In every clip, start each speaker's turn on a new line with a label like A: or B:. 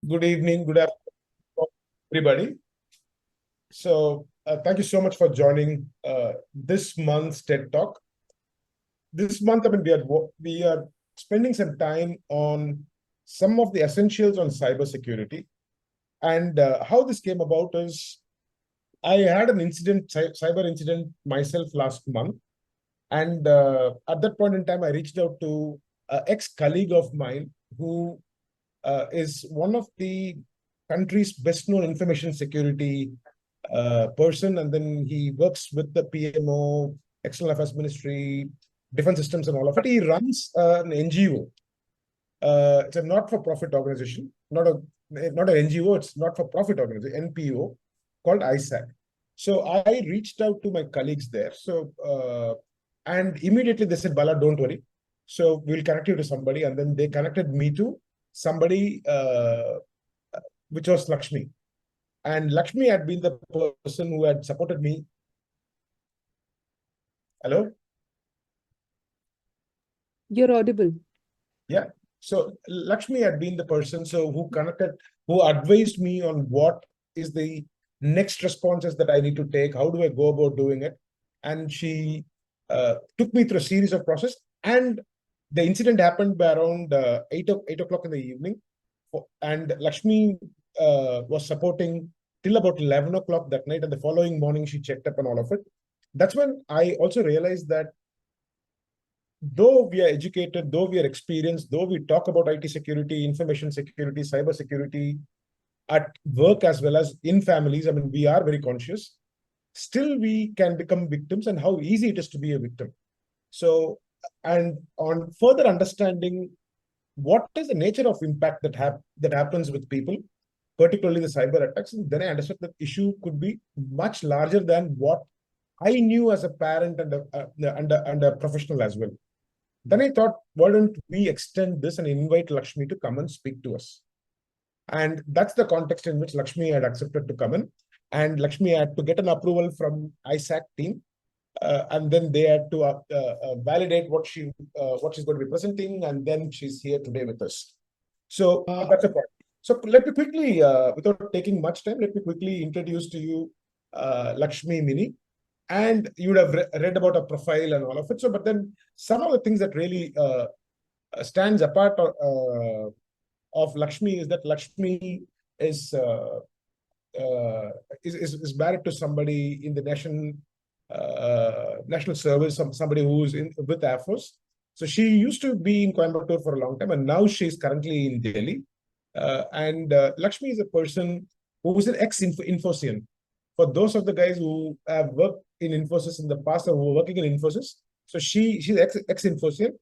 A: Good evening, good afternoon, everybody. Thank you so much for joining this month's TED Talk. This month, we are spending some time on some of the essentials on cybersecurity. And how this came about is I had an cyber incident myself last month. And at that point in time, I reached out to an ex-colleague of mine who is one of the country's best-known information security person, and then he works with the PMO, External Affairs Ministry, Defense Systems, and all of it. He runs an NGO. It's a not-for-profit organization, not an NGO. It's not-for-profit organization, NPO, called ISAC. So I reached out to my colleagues there. And immediately they said, "Bala, don't worry. So we'll connect you to somebody." And then they connected me to somebody, which was Lakshmi. And Lakshmi had been the person who had supported me. Hello?
B: You're audible.
A: Yeah. So Lakshmi had been the person who advised me on what is the next responses that I need to take, how do I go about doing it. And she took me through a series of process. And the incident happened by around 8 o'clock in the evening. And Lakshmi was supporting till about 11 o'clock that night. And the following morning, she checked up on all of it. That's when I also realized that though we are educated, though we are experienced, though we talk about IT security, information security, cyber security at work as well as in families, I mean, we are very conscious. Still, we can become victims, and how easy it is to be a victim. So, and on further understanding what is the nature of impact that happens with people, particularly the cyber attacks, and then I understood that issue could be much larger than what I knew as a parent and a professional as well. Then I thought, why don't we extend this and invite Lakshmi to come and speak to us? And that's the context in which Lakshmi had accepted to come in. And Lakshmi had to get an approval from ISAC team. And then they had to validate what she's going to be presenting. And then she's here today with us. So that's a point. So let me quickly, without taking much time, let me quickly introduce to you Lakshmi Mini. And you would have read about her profile and all of it. So, but then some of the things that really stands apart of Lakshmi is that Lakshmi is married to somebody in the national service, somebody who's with Air Force. So she used to be in Coimbatore for a long time, and now she's currently in Delhi. Lakshmi is a person who is an ex-Infosian. For those of the guys who have worked in Infosys in the past or who are working in Infosys, so she's ex-Infosian,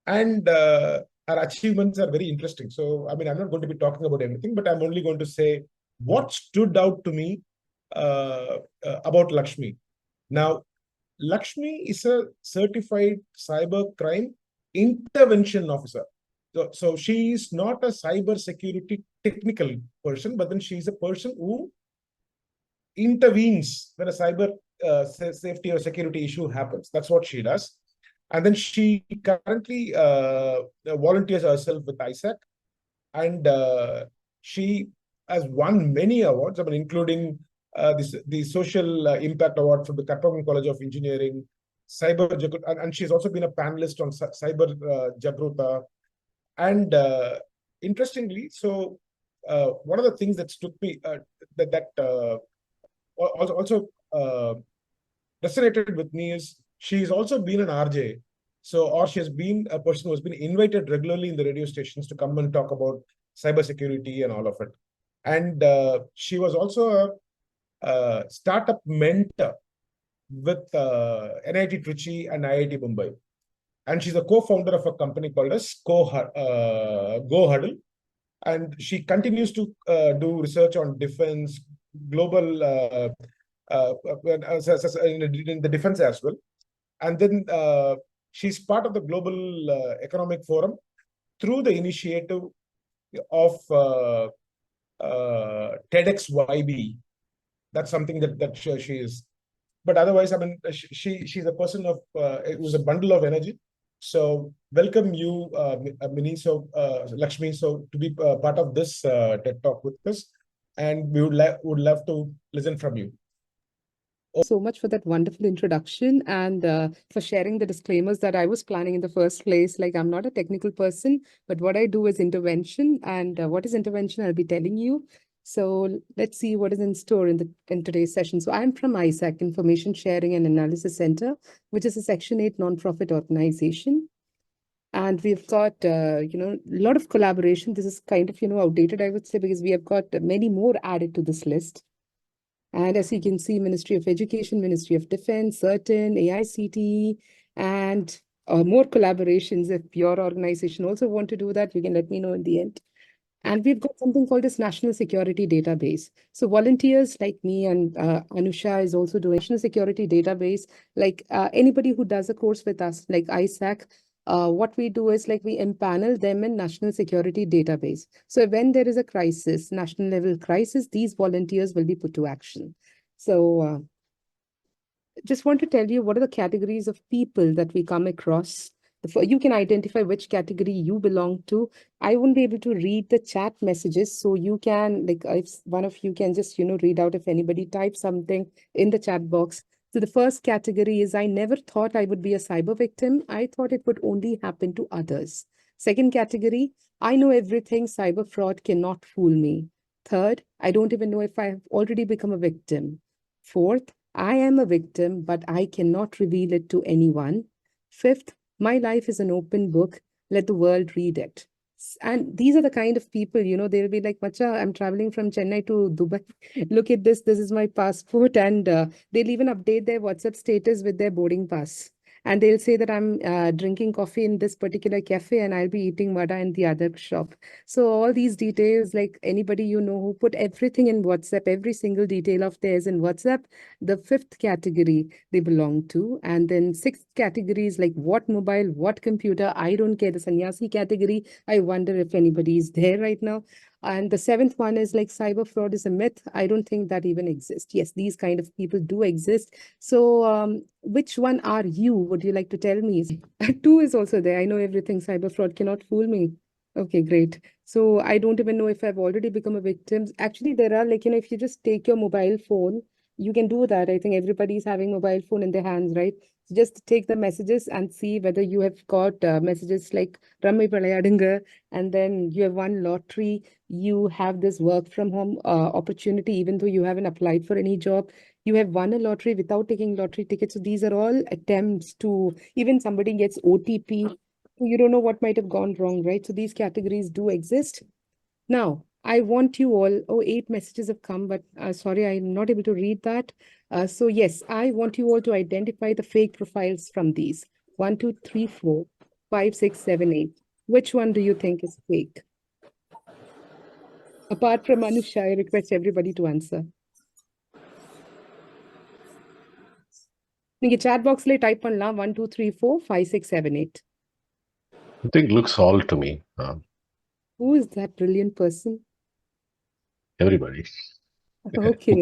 A: and her achievements are very interesting. So, I mean, I'm not going to be talking about everything, but I'm only going to say what stood out to me about Lakshmi. Now, Lakshmi is a certified cybercrime intervention officer. So she is not a cyber security technical person, but then she is a person who intervenes when a cyber safety or security issue happens. That's what she does. And then she currently volunteers herself with ISAC. And she has won many awards, I mean, including the Social Impact Award from the Katpagan College of Engineering, Cyber Jagrutha, and she's also been a panelist on Cyber Jagrutha. And interestingly, so one of the things that struck me also resonated with me is she's also been an RJ. So, or she has been a person who has been invited regularly in the radio stations to come and talk about cybersecurity and all of it. And she was also a startup mentor with NIT Trichy and IIT Mumbai. And she's a co-founder of a company called as Go Huddle. And she continues to do research on defense, global, in the defense as well. And then she's part of the Global Economic Forum through the initiative of TEDxYB. That's something that she is. But otherwise, I mean, she's a person of who's a bundle of energy. So welcome you, Mini, Lakshmi, so to be part of this TED Talk with us, and we would love to listen from you.
B: So much for that wonderful introduction and for sharing the disclaimers that I was planning in the first place. Like, I'm not a technical person, but what I do is intervention. And what is intervention? I'll be telling you. So let's see what is in store in today's session. So I'm from ISAC, Information Sharing and Analysis Center, which is a Section 8 nonprofit organization. And we've got, a lot of collaboration. This is kind of, outdated, I would say, because we have got many more added to this list. And as you can see, Ministry of Education, Ministry of Defense, certain AICT, and more collaborations. If your organization also want to do that, you can let me know in the end. And we've got something called this National Security Database. So volunteers like me and Anusha is also doing National Security Database. Like anybody who does a course with us, like ISAC, what we do is like we empanel them in National Security Database. So when there is a crisis, national level crisis, these volunteers will be put to action. So just want to tell you what are the categories of people that we come across. You can identify which category you belong to. I won't be able to read the chat messages, so you can, like, if one of you can just, read out if anybody types something in the chat box. So the first category is I never thought I would be a cyber victim. I thought it would only happen to others. Second category, I know everything. Cyber fraud cannot fool me. Third, I don't even know if I have already become a victim. Fourth, I am a victim, but I cannot reveal it to anyone. Fifth, my life is an open book. Let the world read it. And these are the kind of people, they'll be like, Macha, I'm traveling from Chennai to Dubai. Look at this. This is my passport. And they'll even update their WhatsApp status with their boarding pass. And they'll say that I'm drinking coffee in this particular cafe and I'll be eating vada in the other shop. So all these details, like anybody who put everything in WhatsApp, every single detail of theirs in WhatsApp, the fifth category they belong to. And then sixth category is like what mobile, what computer, I don't care. The sannyasi category, I wonder if anybody is there right now. And the seventh one is like cyber fraud is a myth. I don't think that even exists. Yes, these kind of people do exist. So which one are you? Would you like to tell me? Two is also there. I know everything. Cyber fraud cannot fool me. Okay, great. So I don't even know if I've already become a victim. Actually, there are like, if you just take your mobile phone, you can do that. I think everybody's having mobile phone in their hands, right? So just take the messages and see whether you have got messages like Ramai Palayadunga, and then you have won lottery. You have this work from home opportunity, even though you haven't applied for any job. You have won a lottery without taking lottery tickets. So these are all attempts to, even somebody gets OTP. You don't know what might have gone wrong, right? So these categories do exist. Now, I want you all, 8 messages have come, but sorry, I'm not able to read that. So yes, I want you all to identify the fake profiles from these. 1, 2, 3, 4, 5, 6, 7, 8. Which one do you think is fake? Apart from Anusha, I request everybody to answer. நீங்க chat boxல type பண்ணலாம் 1 2 3 4 5 6 7 8.
C: I think looks all to me.
B: Who is that brilliant person?
C: Everybody.
B: Okay,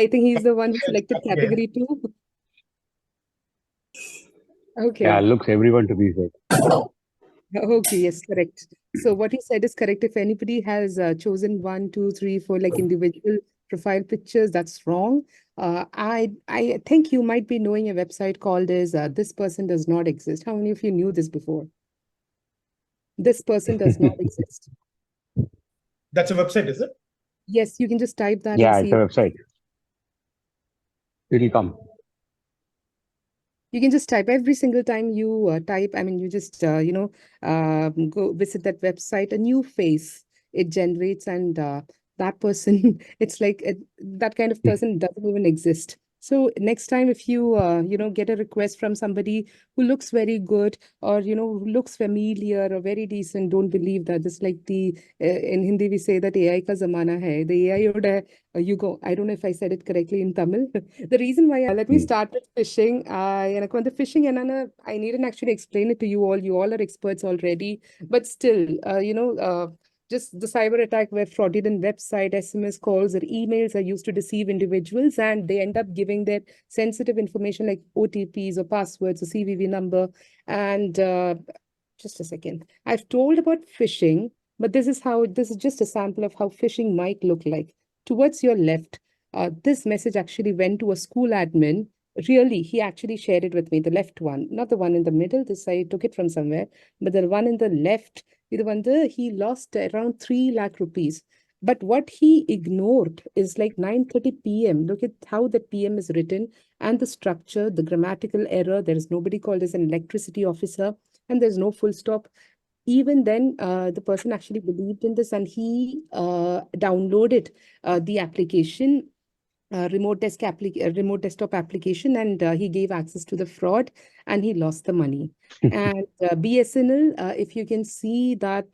B: I think he's the one who selected category 2. Okay.
D: Yeah, looks everyone to be fake.
B: Okay, yes, correct. So what he said is correct. If anybody has chosen 1, 2, 3, 4 like individual profile pictures, that's wrong. I think you might be knowing a website called as This Person Does Not Exist. How many of you knew this before? This person does not exist.
A: That's a website, is it?
B: Yes, you can just type that
D: Yeah,
B: and
D: it's
B: see.
D: a website. It'll come.
B: You can just type every single time you type. I mean, you just, go visit that website, a new face it generates, and that person, it's like that kind of person doesn't even exist. So next time, if you, get a request from somebody who looks very good or, who looks familiar or very decent, don't believe that. Just like in Hindi, we say that AI ka zamana hai. The AI oda, you go. I don't know if I said it correctly in Tamil. The reason why, let me start with phishing. எனக்கு வந்து phishing என்னன்னா, I needn't actually explain it to you all. You all are experts already. But still, just the cyber attack where fraudulent website, SMS calls, or emails are used to deceive individuals, and they end up giving their sensitive information like OTPs or passwords or CVV number. And just a second. I've told about phishing, but this is just a sample of how phishing might look like. Towards your left, this message actually went to a school admin. Really, he actually shared it with me, the left one, not the one in the middle. This I took it from somewhere, but the one in the left, he lost around 3 lakh rupees. But what he ignored is like 9:30 p.m. Look at how the PM is written and the structure, the grammatical error. There is nobody called as an electricity officer, and there's no full stop. Even then, the person actually believed in this, and he downloaded the application, remote desktop application, and he gave access to the fraud, and he lost the money. And BSNL, if you can see that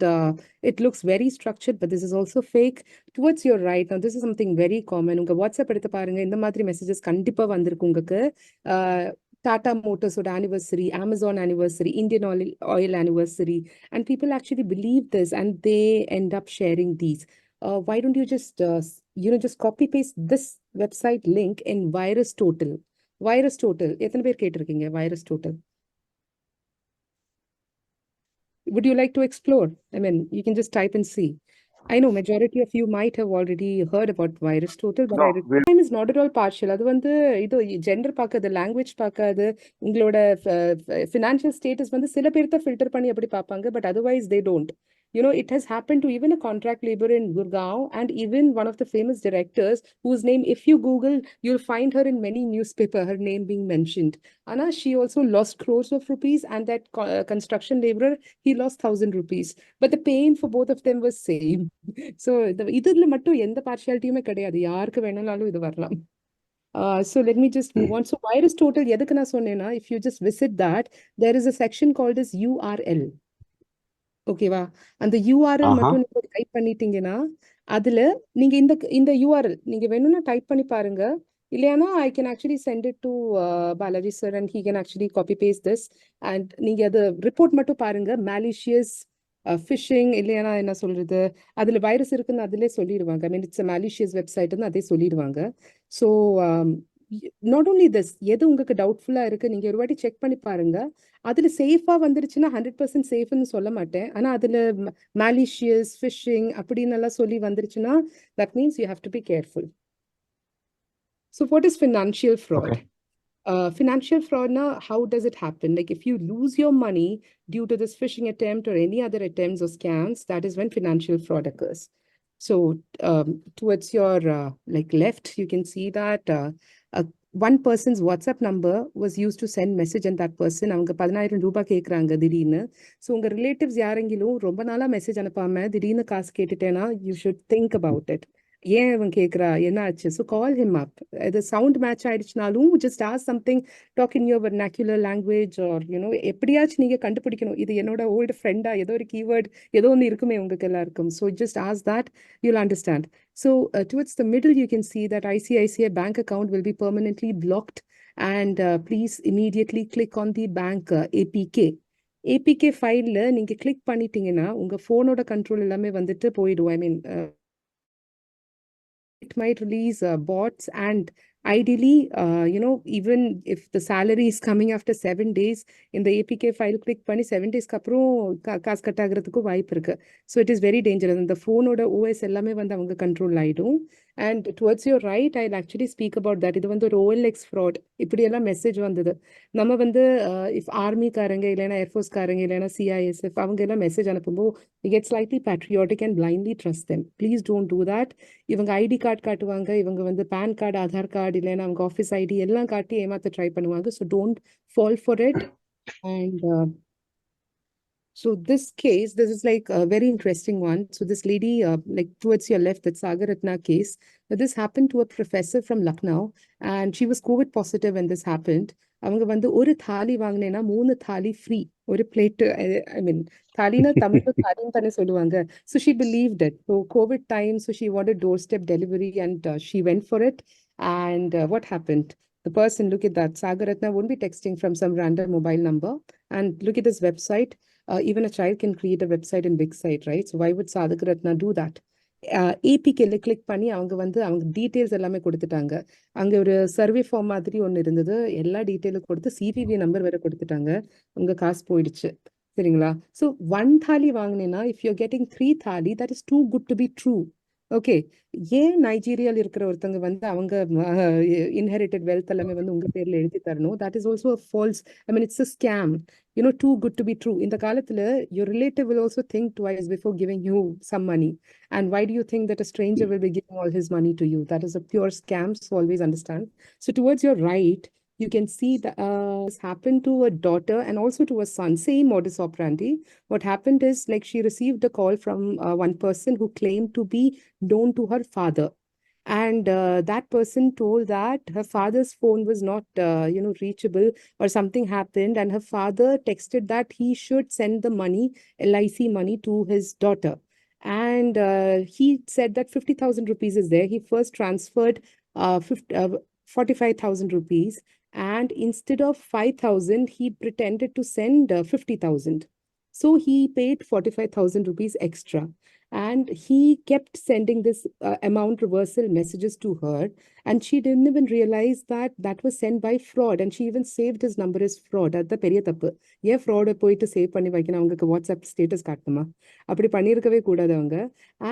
B: it looks very structured, but this is also fake. Towards your right, now this is something very common. Unga WhatsApp எடுத்து பாருங்க, இந்த மாதிரி messages கண்டிப்பா வந்திருக்கு உங்களுக்கு. Tata Motors anniversary, Amazon anniversary, Indian oil anniversary, and people actually believe this, and they end up sharing these. Why don't you just just copy paste this website link in virus total? Virus total. எத்தனை பேர் கேட்டிருக்கீங்க virus total? Would you like to explore? I mean, you can just type and see. I know majority of you might have already heard about virus total, but time is not at all partial. அது வந்து இது gender பார்க்காது, language பார்க்காது, உங்களோட financial status வந்து சில பேர் தான் filter பண்ணி அப்படி பார்ப்பாங்க, but otherwise they don't. It has happened to even a contract laborer in Gurgaon, and even one of the famous directors whose name, if you Google, you'll find her in many newspapers, her name being mentioned. Anna, she also lost crores of rupees, and that construction laborer, he lost 1,000 rupees. But the pain for both of them was same. So, இதுல மட்டும் எந்த பார்ஷியாலிட்டியுமே கிடையாது. யாருக்கு வேணாலும் இது வரலாம். So let me just move on. So virus total, எதுக்கு நான் சொன்னேன்னா, if you just visit that, there is a section called as URL. ஓகேவா, அந்த URL மட்டும் நீங்க டைப் பண்ணிட்டீங்கன்னா அதுல நீங்க இந்த URL நீங்க வேணும்னா டைப் பண்ணி பாருங்க. இல்லையானா I can actually send it to Balaji sir, and he can actually copy paste this, and நீங்க அது ரிப்போர்ட் மட்டும் பாருங்க. malicious phishing இல்லையானா என்ன சொல்றது, அதுல வைரஸ் இருக்குன்னு அதிலே சொல்லிடுவாங்க. I mean, it's a malicious website ன்னு அதே சொல்லிடுவாங்க. So not only this, எது உங்களுக்கு டவுட்ஃபுல்லா இருக்கு நீங்க ஒரு வாட்டி செக் பண்ணி பாருங்க. அதுல சேஃபா வந்துருச்சுன்னா 100% சேஃப்னு சொல்ல மாட்டேன், ஆனா அதுல malicious phishing அப்படின்னு எல்லாம் சொல்லி வந்துருச்சுன்னா that means you have to be careful. So what is financial fraud?
D: Okay.
B: Financial fraud, now how does it happen? Like if you lose your money due to this phishing attempt or any other attempts or scams, that is when financial fraud occurs. So towards your left, you can see that one person's WhatsApp number was used to send message, and that person அவங்க 10,000 ரூபாய் கேக்குறாங்க திடீர்னு. So உங்க relatives யாரெങ്കിലും ரொம்ப நாளா message அனுப்பாம திடீர்னு காசு கேட்டுட்டேன்னா you should think about it. ஏன் இவன் கேக்குறா, என்ன ஆச்சு? So call him up. The sound match ஆயிடுச்சுனாலும் just ask something, talk in your vernacular language, or எப்படியாச்சும் நீங்க கண்டுபிடிக்கணும் இது என்னோட old friend-ஆ, ஏதோ ஒரு keyword ஏதோ ஒன்று இருக்குமே உங்களுக்கு எல்லாருக்கும். So just ask that, you'll understand. So towards the middle, you can see that ICICI bank account will be permanently blocked, and please immediately click on the bank APK. APK file நீங்க click பண்ணிட்டீங்கன்னா உங்க போனோட control எல்லாமே வந்துட்டு போயிடும். I mean, it might release bots, and ideally, even if the salary is coming after 7 days, in the APK file click பண்ணி 7 days அப்புறம் காசு கட் ஆகிறதுக்கு வாய்ப்பு இருக்கு. So it is very dangerous. இந்த போனோட OS எல்லாமே வந்து அவங்க கண்ட்ரோல் ஆயிடும். And towards your right, I'll actually speak about that. இது வந்து ஒரு OLX fraud. இப்படி எல்லாம் மெசேஜ் வந்தது. நம்ம வந்து if army காரங்க இல்லைனா airforce காரங்க இல்லைனா CISF அவங்க எல்லாம் மெசேஜ் அனுப்பும்போது you get slightly patriotic and blindly trust them. Please don't do that. இவங்க ஐடி கார்டு காட்டுவாங்க, இவங்க வந்து பேன் கார்டு, ஆதார் கார்டு இல்லைனா அவங்க ஆஃபீஸ் ஐடி எல்லாம் காட்டி ஏமாத்த ட்ரை பண்ணுவாங்க. So don't fall for it. And so this case, this is like a very interesting one. So this lady, like towards your left, that Sagar Ratna case, this happened to a professor from Lucknow, and she was COVID positive when this happened. அவங்க வந்து ஒரு தாலி வாங்கினேன்னா 3 தாலி free, ஒரு plate. ஐ மீன் தாலினா தமிழ்ல தாலின்னு தானே சொல்லுவாங்க. So she believed it. So COVID time, so she wanted doorstep delivery, and she went for it. And what happened? The person, look at that, Sagar Ratna won't be texting from some random mobile number. And look at this website. Even a child can create a website in big site, right? So why would Sadhaka Ratna do that? APK click பண்ணி அவங்க details எல்லாமே கொடுத்துட்டாங்க. அங்க ஒரு survey form மாதிரி ஒன்று இருந்தது. எல்லா டீட்டெயிலும் கொடுத்து சிவிவி நம்பர் வேற கொடுத்துட்டாங்க. உங்க காசு போயிடுச்சு. சரிங்களா? ஸோ 1 தாலி வாங்கினேன்னா இஃப் யூ கெட்டிங் 3 தாலி that is too good to be true. Okay, ஏன் நைஜீரியால இருக்கிற ஒருத்தங்க அவங்க இன்ஹெரிட்டட் வெல்த் எல்லாமே உங்க பேர்ல எழுதி தரணும்? That is also false. I mean it's a scam. Too good to be true. இந்த காலத்துல your relative will also think twice before giving you some money. And why do you think that a stranger will be giving all his money to you? That is a pure scam, so always understand. So towards your right, you can see that this happened to a daughter and also to a son, same modus operandi. What happened is, like, she received a call from one person who claimed to be known to her father. And that person told that her father's phone was not, reachable, or something happened. And her father texted that he should send the money, LIC money, to his daughter. And he said that 50,000 rupees is there. He first transferred 45,000 rupees. And instead of 5,000, he pretended to send 50,000. So he paid 45,000 rupees extra. And he kept sending this amount reversal messages to her. And she didn't even realize that that was sent by fraud. And she even saved his number as fraud. At the periya tappu. Yeah, fraud போயிட்டு save பண்ணி வைக்கணும். அவங்களுக்கு WhatsApp status காட்டணுமா? அப்படி பண்ணியிருக்கவே கூடாது அவங்க.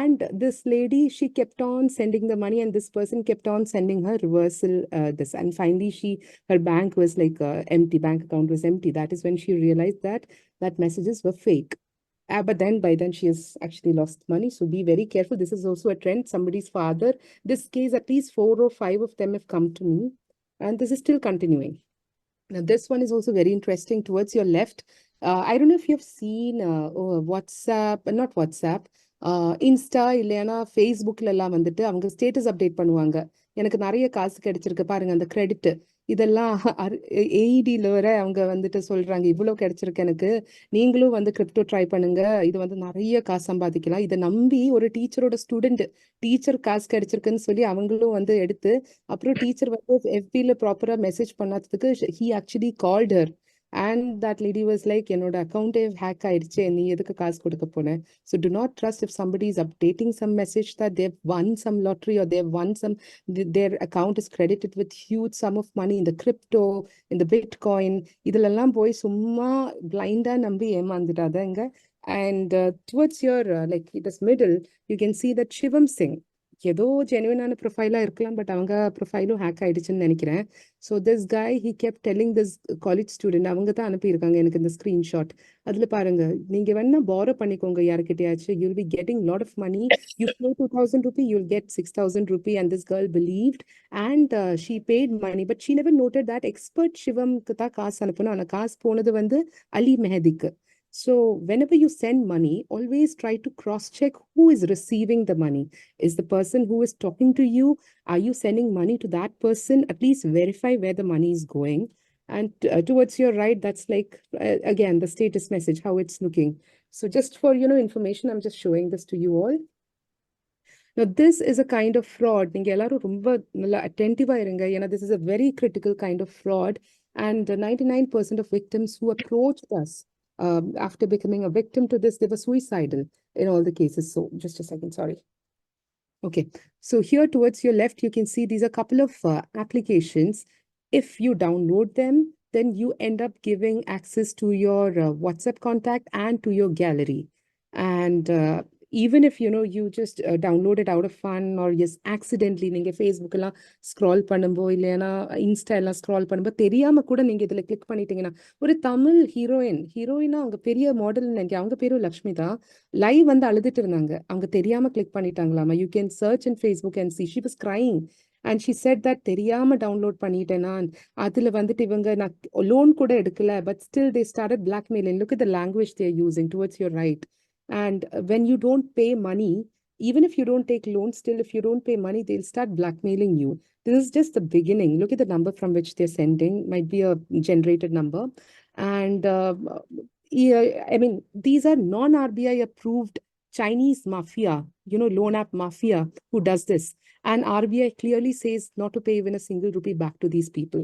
B: And this lady, she kept on sending the money, and this person kept on sending her reversal this. And finally, her bank was like empty. Bank account was empty. That is when she realized that messages were fake. But then by then she has actually lost money. So be very careful. This is also a trend. Somebody's father. This case, at least 4 or 5 of them have come to me. And this is still continuing. Now, this one is also very interesting. Towards your left, I don't know if you've seen WhatsApp, not WhatsApp, Insta, இல்லைனா Facebookல எல்லாம் வந்துட்டு அவங்க status update பண்ணுவாங்க. எனக்கு நிறைய காசு கிடைச்சிருக்கு பாருங்க, அந்த கிரெடிட் இதெல்லாம் ஏஇடியில் வர அவங்க வந்துட்டு சொல்றாங்க, இவ்வளோ கிடைச்சிருக்கு எனக்கு, நீங்களும் கிரிப்டோ ட்ரை பண்ணுங்க, இது நிறைய காசு சம்பாதிக்கலாம். இதை நம்பி ஒரு டீச்சரோட ஸ்டூடெண்ட், டீச்சர் காசு கிடைச்சிருக்குன்னு சொல்லி அவங்களும் எடுத்து, அப்புறம் டீச்சர் எஃபியில் ப்ராப்பரா message பண்ணாததுக்கு he actually called her. And that lady was like, என்னோட அக்கௌண்ட் ஹேக் ஆயிடுச்சு, நீ எதுக்கு காசு கொடுக்க போன? So do not trust if somebody is updating some message that they've won some lottery, or they've won some, their account is credited with huge sum of money in the crypto, in the Bitcoin. இதெல்லாம் போய் சும்மா பிளைண்டா நம்பி ஏமாந்துடாதங்க. And towards your like this middle, you can see that Shivam Singh. ஏதோ ஜெனுவனான ப்ரொஃபைலா இருக்கலாம், but அவங்க ப்ரொஃபைலும் hack ஆயிடுச்சுன்னு நினைக்கிறேன். So this guy he kept telling this college student, அவங்க தான் அனுப்பியிருக்காங்க எனக்கு இந்த ஸ்க்ரீன்ஷாட். அதில் பாருங்க, நீங்க வேணா பாரோ பண்ணிக்கோங்க யாருக்கிட்டையாச்சும், you'll be getting lot of money, you pay 2,000 rupee, you'll get 6,000 rupee. And this girl believed, and she paid money, but she never noted that expert Shivamக்கு தான் காசு அனுப்பணும். ஆனால் காசு போனது அலி மெஹதிக்கு. So whenever you send money, always try to cross-check who is receiving the money. Is the person who is talking to you, are you sending money to that person? At least verify where the money is going. And towards your right, that's like, again, the status message, how it's looking. So just for, information, I'm just showing this to you all. Now, this is a kind of fraud. நீங்க எல்லாரும் ரொம்ப நல்லா attentive-ஆ இருங்க. ஏன்னா this is a very critical kind of fraud. And 99% of victims who approached us after becoming a victim to this, they were suicidal in all the cases. So just a second, sorry. Okay, so here towards your left, you can see these are a couple of applications. If you download them, then you end up giving access to your WhatsApp contact and to your gallery. And even if you just download it out of fun, or just accidentally நீங்க ஃபேஸ்புக்கெல்லாம் scroll பண்ணும்போ இல்லைன்னா Insta எல்லாம் scroll பண்ணும்போ தெரியாம கூட நீங்க இதுல click பண்ணிட்டீங்கன்னா, ஒரு தமிழ் ஹீரோயினா அவங்க பெரிய மாடல் நினைக்க, அவங்க பேரும் லக்ஷ்மி தான், லைவ் அழுதுட்டு இருந்தாங்க, அவங்க தெரியாம கிளிக் பண்ணிட்டாங்களாமா. You can search in Facebook and see she was crying. And she said that தெரியாம டவுன்லோட் பண்ணிட்டேன் நான், அதுல இவங்க நான் லோன் கூட எடுக்கல, but still they started blackmailing. Look at the language they're using. Towards your right. And when you don't pay money, even if you don't take loans, still if you don't pay money, they'll start blackmailing you. This is just the beginning. Look at the number from which they're sending. Might be a generated number. And yeah, I mean, these are non-RBI approved Chinese mafia, loan app mafia who does this. And RBI clearly says not to pay even a single rupee back to these people.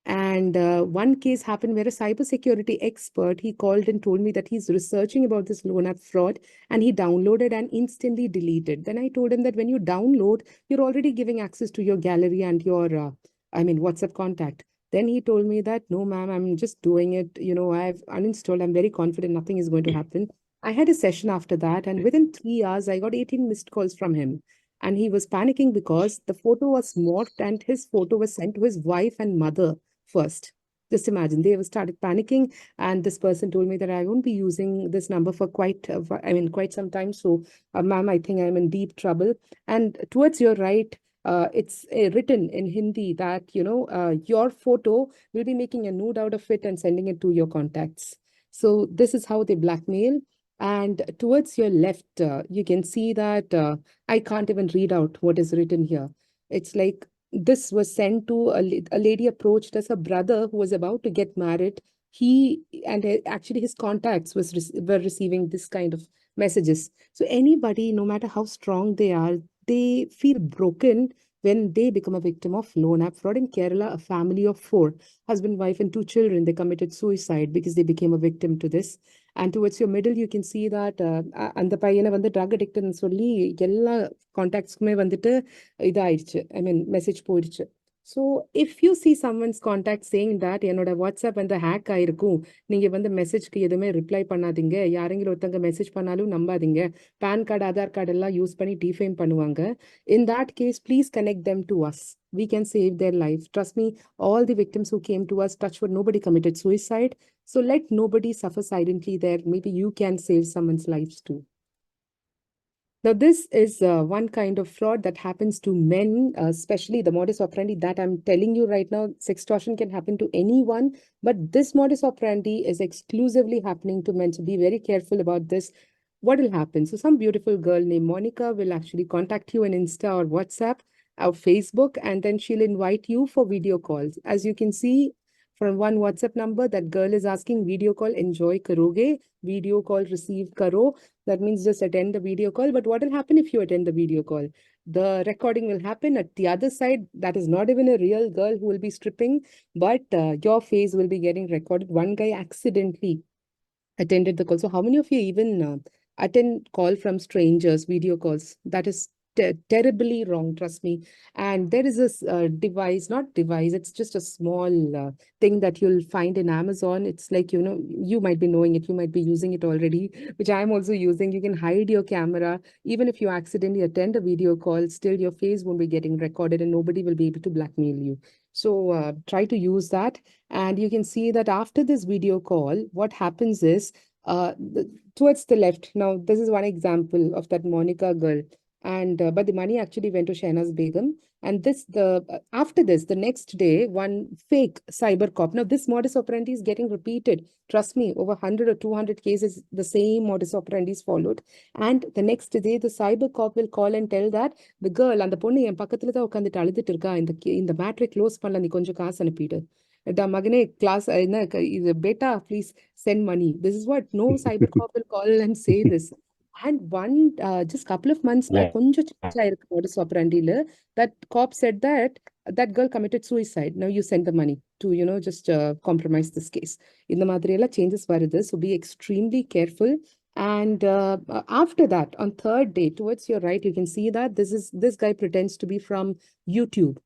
B: And one case happened where a cybersecurity expert, he called and told me that he's researching about this loan app fraud, and he downloaded and instantly deleted. Then I told him that when you download, you're already giving access to your gallery and your, WhatsApp contact. Then he told me that, no, ma'am, I'm just doing it. I've uninstalled. I'm very confident nothing is going to happen. I had a session after that, and within 3 hours, I got 18 missed calls from him. And he was panicking because the photo was morphed and his photo was sent to his wife and mother first. Just imagine, they started panicking, and this person told me that I won't be using this number for quite some time. So, ma'am, I think I'm in deep trouble. And towards your right, it's written in Hindi that, your photo will be making a nude out of it and sending it to your contacts. So this is how they blackmail. And towards your left, you can see that I can't even read out what is written here. It's like this was sent to a lady approached us, a brother who was about to get married. He and actually his contacts were receiving this kind of messages. So anybody, no matter how strong they are, they feel broken when they become a victim of loan app fraud. In Kerala, a family of four, husband, wife, and two children, they committed suicide because they became a victim to this. And towards your middle, you can see that அந்த பையனை வந்து drug addictன்னு சொல்லி எல்லா contacts-குமே வந்துட்டு இதாயிடுச்சு. Message போயிடுச்சு. So if you see someone's contact saying that என்னோட WhatsApp வந்து ஹேக் ஆயிருக்கும், நீங்க வந்து மெசேஜ்க்கு எதுவுமே ரிப்ளை பண்ணாதீங்க, யாரெങ്കിലും ஒருத்தங்க மெசேஜ் பண்ணாலும் நம்பாதீங்க, பேன் கார்டு ஆதார் கார்டு எல்லாம் யூஸ் பண்ணி டிஃபேம் பண்ணுவாங்க. In that case, please connect them to us. We can save their life. Trust me, all the victims who came to us, touch wood, nobody committed suicide. So let nobody suffer silently there. Maybe you can save someone's lives too. Now, this is one kind of fraud that happens to men, especially the modus operandi that I'm telling you right now. Sextortion can happen to anyone, but this modus operandi is exclusively happening to men. So be very careful about this. What will happen? So some beautiful girl named Monica will actually contact you on Insta or WhatsApp or Facebook, and then she'll invite you for video calls. As you can see from one WhatsApp number, that girl is asking video call, enjoy karoge, video call received karo. That means just attend the video call. But what will happen if you attend the video call? The recording will happen at the other side. That is not even a real girl who will be stripping, but your face will be getting recorded. One guy accidentally attended the call. So how many of you even attend call from strangers, video calls? That is terribly wrong, trust me. And there is this not device, it's just a small thing that you'll find in Amazon. It's like, you might be knowing it, you might be using it already, which I'm also using. You can hide your camera. Even if you accidentally attend a video call, still your face won't be getting recorded and nobody will be able to blackmail you. So try to use that. And you can see that after this video call, what happens is towards the left. Now, this is one example of that Monica girl. And but the money actually went to Shahnaz Begum. And after this, the next day, one fake cyber cop. Now, this modus operandi is getting repeated. Trust me, over 100 or 200 cases, the same modus operandi is followed. And the next day, the cyber cop will call and tell that the girl, அந்த பொண்ணு என் பக்கத்துல தான் உட்காந்துட்டு அழுதுட்டு இருக்கா, இந்த மேட்ரை close பண்ணல, நீ கொஞ்சம் காசு அனுப்பிடு. மகனே கிளாஸ் என்ன இது beta, please send money. This is what no cyber cop will call and say this. And just couple of months back, konja change ஆயிருக்கு modus operandi la, that cop said that that girl committed suicide. Now you send the money to, just compromise this case. இந்த மாதிரி எல்லாம் changes வருது. So be extremely careful. And after that, on third day, towards your right, you can see that this guy pretends to be from YouTube.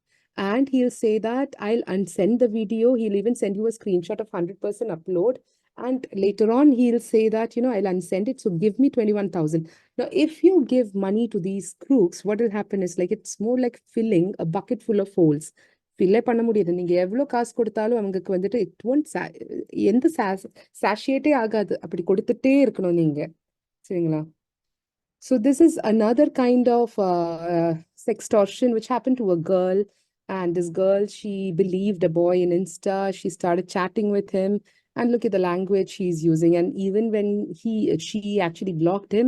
B: And he'll say that I'll unsend the video. He'll even send you a screenshot of 100% upload. And later on, he'll say that, I'll unsend it. So give me 21,000. Now, if you give money to these crooks, what will happen is like, it's more like filling a bucket full of holes. Fill பண்ண முடியாது. நீங்க எவ்வளவு காசு கொடுத்தாலும் அவங்களுக்கு வந்துட்டு it won't எந்த சாஷியேட்டே ஆகாது. அப்படி கொடுத்துட்டே இருக்கணும் நீங்க. சரிங்களா? So this is another kind of sextortion which happened to a girl. And this girl, she believed a boy in Insta. She started chatting with him. And look at the language he's using. And even when she actually blocked him,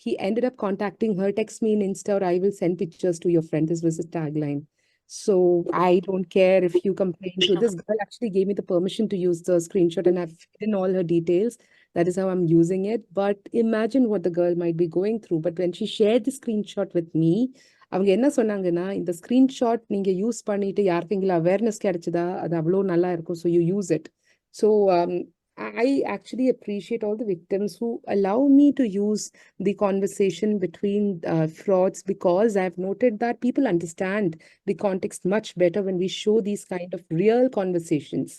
B: he ended up contacting her, text me in Insta, or I will send pictures to your friend. This was his tagline. So I don't care if you complain to this girl. Actually gave me the permission to use the screenshot, and I've filled in all her details. That is how I'm using it. But imagine what the girl might be going through. But when she shared the screenshot with me, அவங்க என்ன சொன்னாங்கன்னா, இந்த screenshot நீங்க use பண்ணிட்டு யாருக்கெങ്കിലും awareness கிடைச்சதா, அது அவ்வளோ நல்லா இருக்கும். So you use it. So I actually appreciate all the victims who allow me to use the conversation between frauds, because I've noted that people understand the context much better when we show these kind of real conversations.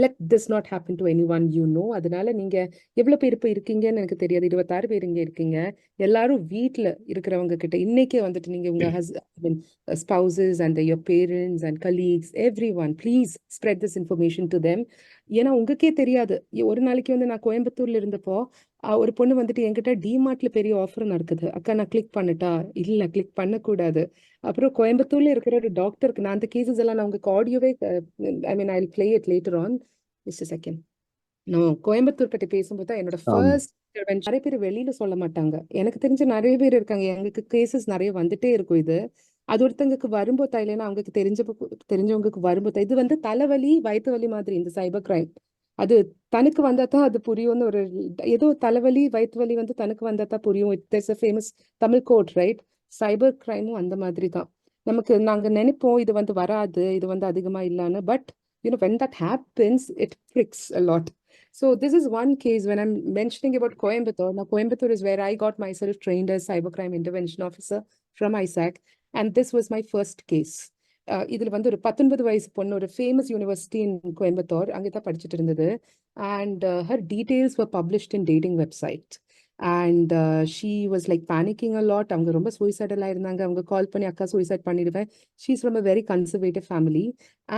B: Let this not happen to anyone you know. அதனால நீங்க எவ்வளவு பேர் இப்ப இருக்கீங்கன்னு எனக்கு தெரியாது. 26 பேர் இங்க இருக்கீங்க. எல்லாரும் வீட்ல இருக்கிறவங்க கிட்ட இன்னைக்கே வந்துட்டு நீங்க உங்க spouses and your parents and colleagues, everyone, please spread this information to them. ஏன்னா உங்களுக்கே தெரியாது. ஒரு நாளைக்கு வந்து நான் கோயம்புத்தூர்ல இருந்தப்போ ஒரு பொண்ணு வந்துட்டு என்கிட்ட டிமார்ட்ல பெரிய ஆஃபர் நடக்குது, அக்கா நான் கிளிக் பண்ணட்டா, இல்ல கிளிக் பண்ணக்கூடாது. அப்புறம் கோயம்புத்தூர்ல இருக்கிற ஒரு டாக்டருக்கு நான் அந்த கேசஸ் எல்லாம் நான் உங்களுக்கு ஆடியோவே I'll play it later on. Just a second. Coimbatore பத்தி பேசும்போது தான் என்னோட ஃபர்ஸ்ட் நிறைய பேர் வெளியில சொல்ல மாட்டாங்க. எனக்கு தெரிஞ்ச நிறைய பேர் இருக்காங்க, எங்களுக்கு கேசஸ் நிறைய வந்துட்டே இருக்கும். இது அது ஒருத்தங்களுக்கு வரும்போது இல்லைன்னா அவங்களுக்கு தெரிஞ்சவங்களுக்கு வரும்போது இது வந்து தலைவலி வயிற்று வலி மாதிரி இந்த சைபர் கிரைம். அது தனக்கு வந்தா தான் அது புரியும்னு ஒரு ஏதோ தலைவலி வயிற்று வலி வந்து தனக்கு வந்தா தான் புரியும். It's a famous Tamil quote, right? Cyber கிரைமும் அந்த மாதிரி தான். நாங்க நினைப்போம் இது வந்து வராது, இது வந்து அதிகமா இல்லைன்னு. But when that happens, it freaks a lot. So this is one case when I'm mentioning about Coimbatore. Now, Coimbatore is where I got myself trained as cybercrime intervention officer from ISAC. And this was my first case. இதில் வந்து ஒரு 19 வயசு பொண்ணு ஒரு famous university in Coimbatore அங்கே தான் படிச்சுட்டு இருந்தது. And her details were published in dating website. And she was like panicking a lot. அவங்க ரொம்ப சூசைடலாக இருந்தாங்க. அவங்க கால் பண்ணி அக்கா சூசைட் பண்ணிடுவேன். She's from a very conservative family.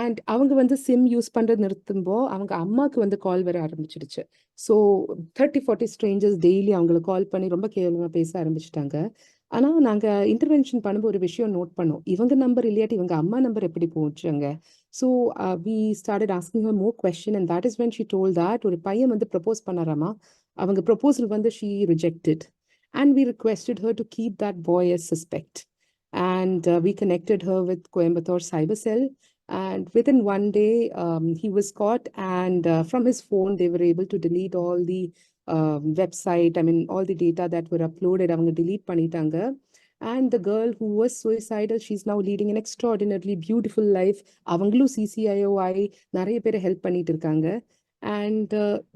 B: And அவங்க வந்து சிம் யூஸ் பண்ணுறது நிறுத்தும்போ அவங்க அம்மாவுக்கு வந்து கால் வர ஆரம்பிச்சிடுச்சு. ஸோ 30-40 ஸ்ட்ரேஞ்சர்ஸ் டெய்லி அவங்களை கால் பண்ணி ரொம்ப கேவலமாக பேச ஆரம்பிச்சிட்டாங்க. ஆனால் நாங்கள் இன்டர்வென்ஷன் பண்ணும்போது ஒரு விஷயம் நோட் பண்ணோம், இவங்க நம்பர் இல்லையாட்டி இவங்க அம்மா நம்பர் எப்படி போச்சுங்க. So we started asking her more question. And that is when she told that ஒரு பையன் வந்து ப்ரப்போஸ் பண்ணாராமா. அவங்க ப்ரப்போசல் வந்து she rejected. And we requested her to keep that boy as suspect. And we connected her with Coimbatore Cyber Cell. And within one day, he was caught. And from his phone, they were able to delete all the website, all the data that were uploaded, அவங்க delete பண்ணிட்டாங்க. And the girl who was suicidal, she's now leading an extraordinarily beautiful life. அவங்களும் CCIOI நிறைய பேர் help பண்ணிட்டு இருக்காங்க. And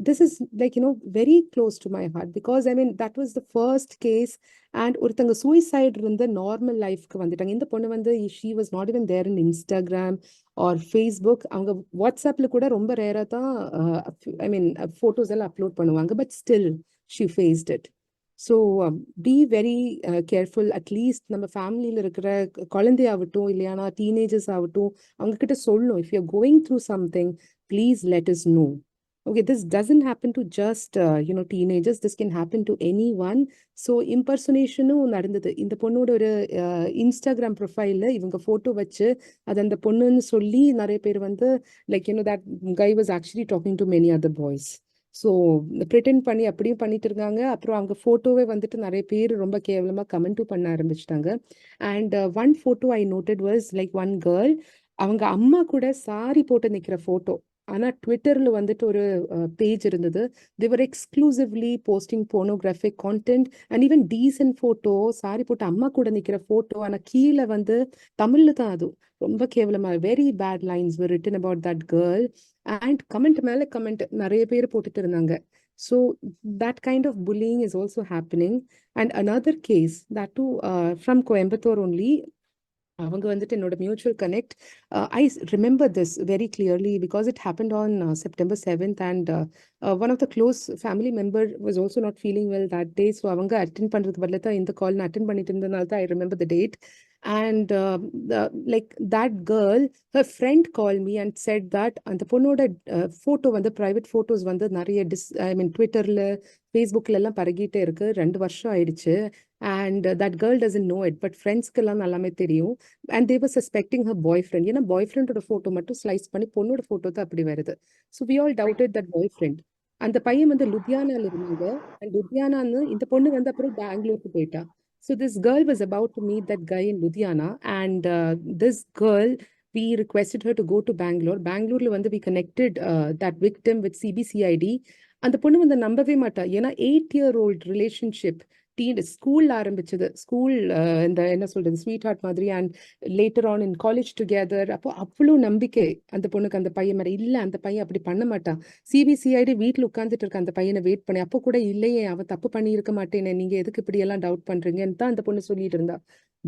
B: this is like, very close to my heart, because that was the first case. And ஒருத்தங்க suicide இருந்த normal லைஃப்க்கு வந்துட்டாங்க. இந்த பொண்ணு வந்து she was not even there in Instagram or Facebook. அவங்க வாட்ஸ்அப்ல கூட ரொம்ப ரேரா தான் photos எல்லாம் அப்லோட் பண்ணுவாங்க. But still she faced it. So be very careful. At least நம்ம ஃபேமிலியில் இருக்கிற குழந்தையாகட்டும் இல்லையானா டீனேஜர்ஸ் ஆகட்டும் அவங்க கிட்ட சொல்லணும், if you're going through something, please let us know. Okay, this doesn't happen to just teenagers. This can happen to anyone. So impersonationும் நடந்தது. இந்த பொண்ணோட ஒரு இன்ஸ்டாகிராம் ப்ரொஃபைல்ல இவங்க போட்டோ வச்சு அது அந்த பொண்ணுன்னு சொல்லி நிறைய பேர் வந்து like that guy was actually talking to many other boys. So pretend பண்ணி அப்படியும் பண்ணிட்டு இருக்காங்க. அப்புறம் அவங்க ஃபோட்டோவே வந்துட்டு நிறைய பேர் ரொம்ப கேவலமாக கமெண்ட்டும் பண்ண ஆரம்பிச்சிட்டாங்க. And one photo I noted was like one girl, அவங்க அம்மா கூட சாரி போட்டு நிற்கிற ஃபோட்டோ. ஆனால் ட்விட்டரில் வந்துட்டு ஒரு பேஜ் இருந்தது. they were exclusively posting pornographic content and even decent photo. Sorry போட்டு அம்மா கூட நிற்கிற ஃபோட்டோ. ஆனால் கீழே வந்து தமிழில் தான் அது ரொம்ப கேவலமாக very bad lines were written about that girl. And comment மேலே கமெண்ட் நிறைய பேர் போட்டுட்டு இருந்தாங்க. So that kind of bullying is also happening. And another case, that too from Coimbatore only, அவங்க வந்துட்டு என்னோட mutual connect. I remember this very clearly because it happened on September 7th. And one of the close family member was also not feeling well that day. So அவங்க attend பண்ணுறதுக்கு பதிலாக தான் இந்த கால் நான் attend பண்ணிட்டு இருந்ததுனால தான் I remember the date. And like that girl, her friend called me and said that அந்த பொண்ணோட ஃபோட்டோ வந்து ப்ரைவேட் ஃபோட்டோஸ் வந்து நிறைய ட்விட்டரில் ஃபேஸ்புக்கில் எல்லாம் பரகிட்டே இருக்கு. 2 வருஷம் ஆயிடுச்சு. And that girl doesn't know it, but ஃப்ரெண்ட்ஸ்க்கெல்லாம் நல்லாமே தெரியும். And they were suspecting her boyfriend. ஏன்னா பாய்ஃப்ரெண்டோட ஃபோட்டோ மட்டும் ஸ்லைஸ் பண்ணி பொண்ணோட ஃபோட்டோ தான் அப்படி வருது. So we all doubted that boyfriend. அந்த பையன் வந்து லுதியானால இருந்தாங்க. அண்ட் லுதியானான்னு இந்த பொண்ணு வந்து அப்புறம் பெங்களூருக்கு போயிட்டா. So this girl was about to meet that guy in Ludhiana, and this girl, we requested her to go to Bangalore. Bangalore, we connected that victim with CBCID. அந்த பொண்ணு வந்து நம்பவே மாட்டா. ஏன்னா 8-year-old ரிலேஷன்ஷிப் ஸ்கூல்ல ஆரம்பிச்சது. ஸ்கூல் இந்த என்ன சொல்றது ஸ்வீட் ஹார்ட் மாதிரி and later on in college together. அப்போ அவ்வளோ நம்பிக்கை அந்த பொண்ணுக்கு அந்த பையன் மேல. இல்ல அந்த பையன் அப்படி பண்ண மாட்டான். சிபிசிஐடி வீட்டில் உட்காந்துட்டு இருக்க அந்த பையனை வெயிட் பண்ணி அப்போ கூட இல்லையே அவ தப்பு பண்ணி இருக்க மாட்டேனே, நீங்க எதுக்கு இப்படி எல்லாம் டவுட் பண்றீங்கன்னு தான் அந்த பொண்ணு சொல்லிட்டு இருந்தா.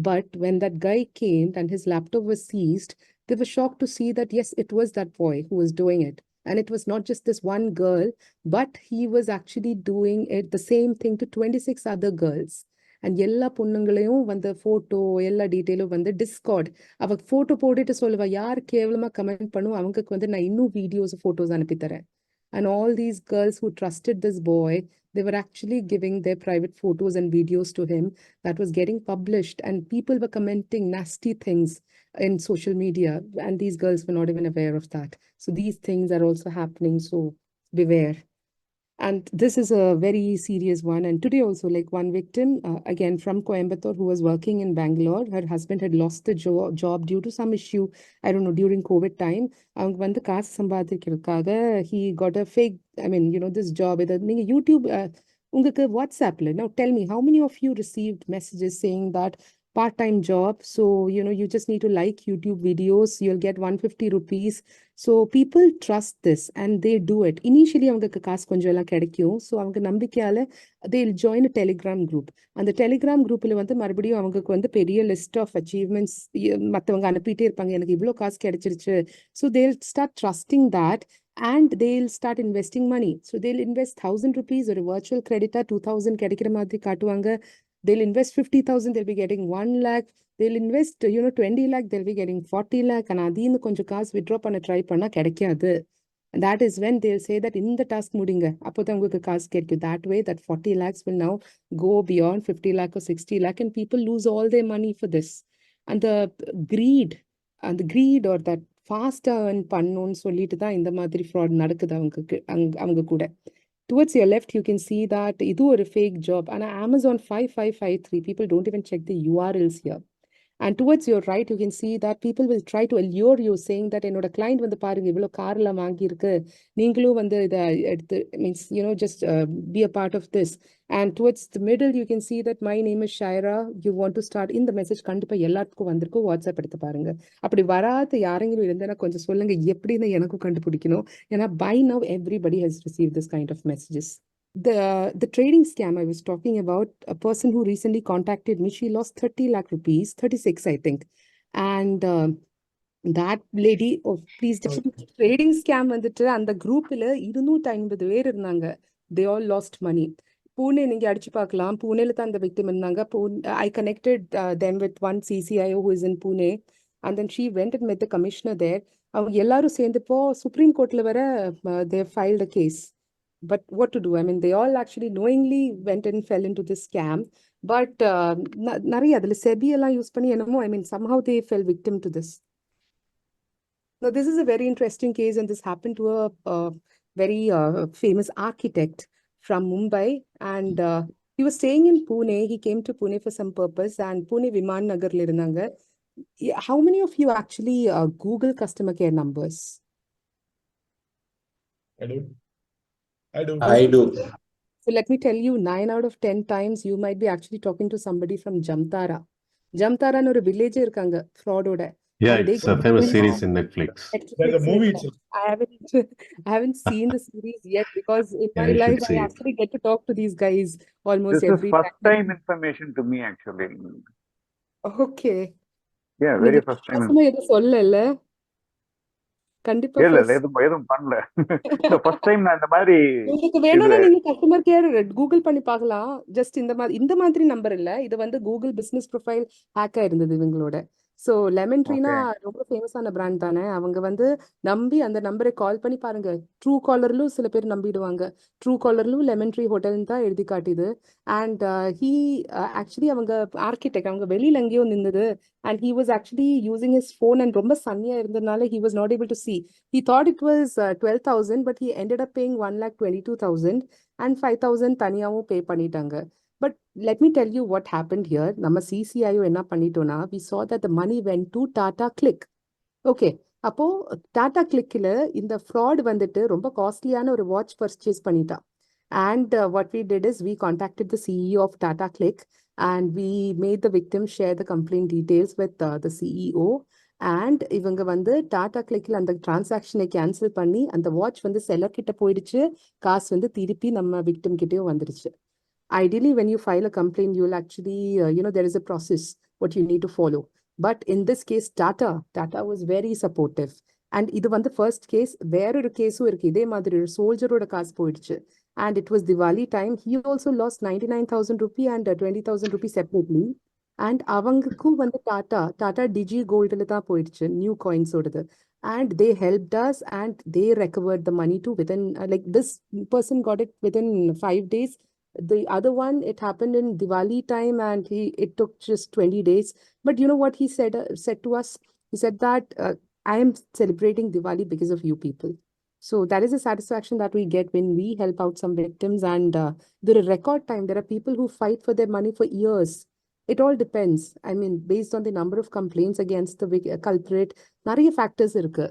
B: But when that guy came and his laptop was seized, they were shocked to see that yes, it was that boy who was doing it. And it was not just this one girl, but he was actually doing it the same thing to 26 other girls. And எல்லா பொண்ணுங்களையும் வந்து photo எல்லா டீட்டெயிலும் வந்து Discord அவ photo போட்டுட்டு சொல்லுவா, யார் கேவலமா கமெண்ட் பண்ணும் அவங்களுக்கு வந்து நான் இன்னும் வீடியோஸ் போட்டோஸ் அனுப்பி தரேன். And all these girls who trusted this boy, they were actually giving their private photos and videos to him that was getting published, and people were commenting nasty things in social media, and these girls were not even aware of that. So these things are also happening, so beware. And this is a very serious one. And today also, like one victim, again from Coimbatore, who was working in Bangalore, her husband had lost the job due to some issue, I don't know, during COVID time. அவங்க வந்து காசு சம்பாதிக்கிறதுக்காக he got a fake, I mean, you know, this job. நீங்க YouTube உங்களுக்கு வாட்ஸ்அப்ல, now tell me, how many of you received messages saying that part-time job, so you know, you just need to like YouTube videos, you'll get 150 rupees. So people trust this and they do it. Initially அவங்களுக்கு காசு கொஞ்சம் எல்லாம் கிடைக்கும். So அவங்க நம்பிக்கையால they'll join a Telegram group. அந்த Telegram groupல வந்து மறுபடியும் அவங்களுக்கு வந்து பெரிய list of achievements மத்தவங்க அனுப்பிட்டே இருப்பாங்க, எனக்கு இவ்வளோ காசு கிடைச்சிருச்சு. So they'll start trusting that and they'll start investing money. So they'll invest 1,000 rupees or a virtual creditor 2,000 கிடைக்கிற மாதிரி காட்டுவாங்க. They'll invest 50,000, they'll be getting 1 lakh. They'll invest, you know, 20 lakh, they'll be getting 40 lakh. And adinu konjam kaas withdraw panna try panna kedaikadhu. And that is when they'll say that in the task mudinga, apodha ungalku kaas kedikku. That way, that 40 lakhs will now go beyond 50 lakh or 60 lakh, and people lose all their money for this. And the greed or that fast earn pannonu solliட்டு தான் இந்த மாதிரி fraud நடக்குது அவங்க கூட. Towards your left, you can see that இது ஒரு fake job. And Amazon 5553, people don't even check the URLs here. And towards your right, you can see that people will try to allure you saying that என்னோட client வந்து பாருங்க இவ்வளோ கார்லாம் வாங்கியிருக்கு, நீங்களும் வந்து இதை எடுத்து, means, you know, just be a part of this. And towards the middle, you can see that my name is Shaira, you want to start in the message கண்டிப்பா எல்லாத்துக்கும் வந்திருக்கும், வாட்ஸ்அப் எடுத்து பாருங்க. அப்படி வராத யாரெങ്കിലും இருந்தேன்னா கொஞ்சம் சொல்லுங்க, எப்படின்னு எனக்கும் கண்டுபிடிக்கணும். ஏன்னா by now everybody has received this kind of messages. The trading scam I was talking about, a person who recently contacted me, she lost 30 lakh rupees, 36 I think. And that lady, oh please, trading scam வந்துட்டு அந்த குரூப்ல 250 பேர் இருந்தாங்க. They all lost money. Pune நீங்க அடிச்சு பார்க்கலாம், புனேல தான் அந்த victim இருந்தாங்க. I connected them with one CCIO who is in Pune, and then she went and met the commissioner there. அவங்க எல்லாரும் சேர்ந்துப்போ சுப்ரீம் கோர்ட்ல வர they filed a case. But what to do? I mean, they all actually knowingly went and fell into this scam. But நிறைய அதில் SEBI எல்லாம் use பண்ணி என்னமோ, I mean, somehow they fell victim to this. Now, this is a very interesting case, and this happened to a very famous architect from Mumbai. And he was staying in Pune. He came to Pune for some purpose, and Pune Viman Nagarல இருந்தாங்க. How many of you actually Google customer care numbers?
A: I do.
D: I do.
B: So let me tell you, 9 out of 10 times you might be actually talking to somebody from Jamtara. Jamtara no village irukanga fraud oda.
C: Yeah, it's a famous series in Netflix.
A: There's a movie itself.
B: I haven't seen the series yet because in my
C: you should
B: life I
C: see it.
B: actually get to talk to these guys almost
D: This is
B: every
D: first time information to me actually.
B: Okay.
D: Yeah, very first time.
B: நீங்க எதுவும் சொல்லல கண்டிப்பா
D: இல்ல எதுவும் பண்ணல. இந்த first time நான் இந்த மாதிரி
B: உங்களுக்கு வேணும்னா நீங்க கஸ்டமர் கேர் கூகுள் பண்ணி பார்க்கலாம். ஜஸ்ட் இந்த மாதிரி நம்பர் இல்ல, இது வந்து கூகுள் பிசினஸ் ப்ரொஃபைல் ஹேக்கா இருந்தது இவங்களோட. ஸோ லெமன் ட்ரீனா ரொம்ப ஃபேமஸான பிராண்ட் தானே, அவங்க வந்து நம்பி அந்த நம்பரை கால் பண்ணி பாருங்க. ட்ரூ காலர்லும் சில பேர் நம்பிடுவாங்க. ட்ரூ காலர்லும் லெமன் ட்ரீ ஹோட்டல்னு தான் எழுதி காட்டுது. அண்ட் ஹீ ஆக்சுவலி அவங்க ஆர்கிடெக்ட், அவங்க வெளியில எங்கேயோ நின்னுது. And he was actually using his phone and ரொம்ப சன்னியா இருந்ததுனால he was not able to see. He thought it was 12,000, but he ended up paying 1,22,000 and 5,000 தனியாவும் pay பண்ணிட்டாங்க. But let me tell you what happened here. நம்ம CCIO என்ன பண்ணிட்டோம்னா, we saw that the money went to Tata Click. Okay. அப்போ டாடா கிளிக்ல இந்த fraud வந்துட்டு ரொம்ப காஸ்ட்லியான ஒரு வாட்ச் பர்ச்சேஸ் பண்ணிட்டான். And what we did is we contacted the CEO of Tata Click and we made the victim share the complaint details with the CEO. And இவங்க வந்து டாடா கிளிக்ல அந்த டிரான்சாக்ஷனை கேன்சல் பண்ணி அந்த வாட்ச் வந்து செல்லர் கிட்ட போயிடுச்சு, காசு வந்து திருப்பி நம்ம விக்டிம் கிட்டயும் வந்துடுச்சு. Ideally, when you file a complaint, you'll actually, there is a process what you need to follow. But in this case, Tata was very supportive. And இது வந்து first case, வேறொரு கேஸும் இருக்கு. இதே மாதிரி ஒரு சோல்ஜரோட காசு போயிடுச்சு. And it was Diwali time. He also lost 99,000 rupee and 20,000 rupee separately. And அவங்களுக்கும் வந்து டாடா டிஜி கோல்டுல தான் போயிடுச்சு, new காயின்ஸோடது. And they helped us and they recovered the money too within, like this person got it within 5 days. The other one, it happened in Diwali time and it took just 20 days. But you know what he said to us? He said that I am celebrating Diwali because of you people. So that is a satisfaction that we get when we help out some victims. And there are record time. There are people who fight for their money for years. It all depends. I mean, based on the number of complaints against the culprit, நிறைய factors இருக்கு,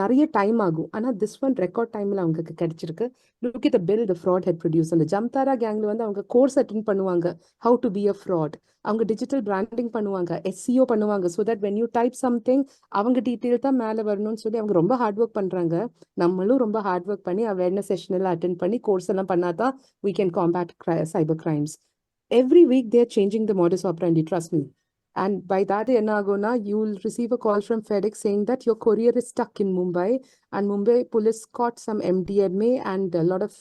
B: நிறைய time ஆகும். ஆனா this one record timeல அவங்களுக்கு கிடைச்சிருக்கு. Look at the bill the fraud had produced. அந்த ஜம்தாரா கேங்ல வந்து அவங்க கோர்ஸ் அட்டென்ட் பண்ணுவாங்க, how to be a fraud. அவங்க டிஜிட்டல் பிராண்டிங் பண்ணுவாங்க, SEO பண்ணுவாங்க, so that when you type something அவங்க டீட்டெயில் தான் மேல வரணும்னு சொல்லி அவங்க ரொம்ப ஹார்ட் ஒர்க் பண்றாங்க. நம்மளும் ரொம்ப ஹார்ட் ஒர்க் பண்ணி அவேர்னஸ் செஷன் எல்லாம் அட்டென்ட் பண்ணி கோர்ஸ் எல்லாம் பண்ணாதான் we can combat cyber crimes. Every week they're changing the modus operandi, trust me. And by that, you'll receive a call from FedEx saying that your courier is stuck in Mumbai, and Mumbai police caught some MDMA and a lot of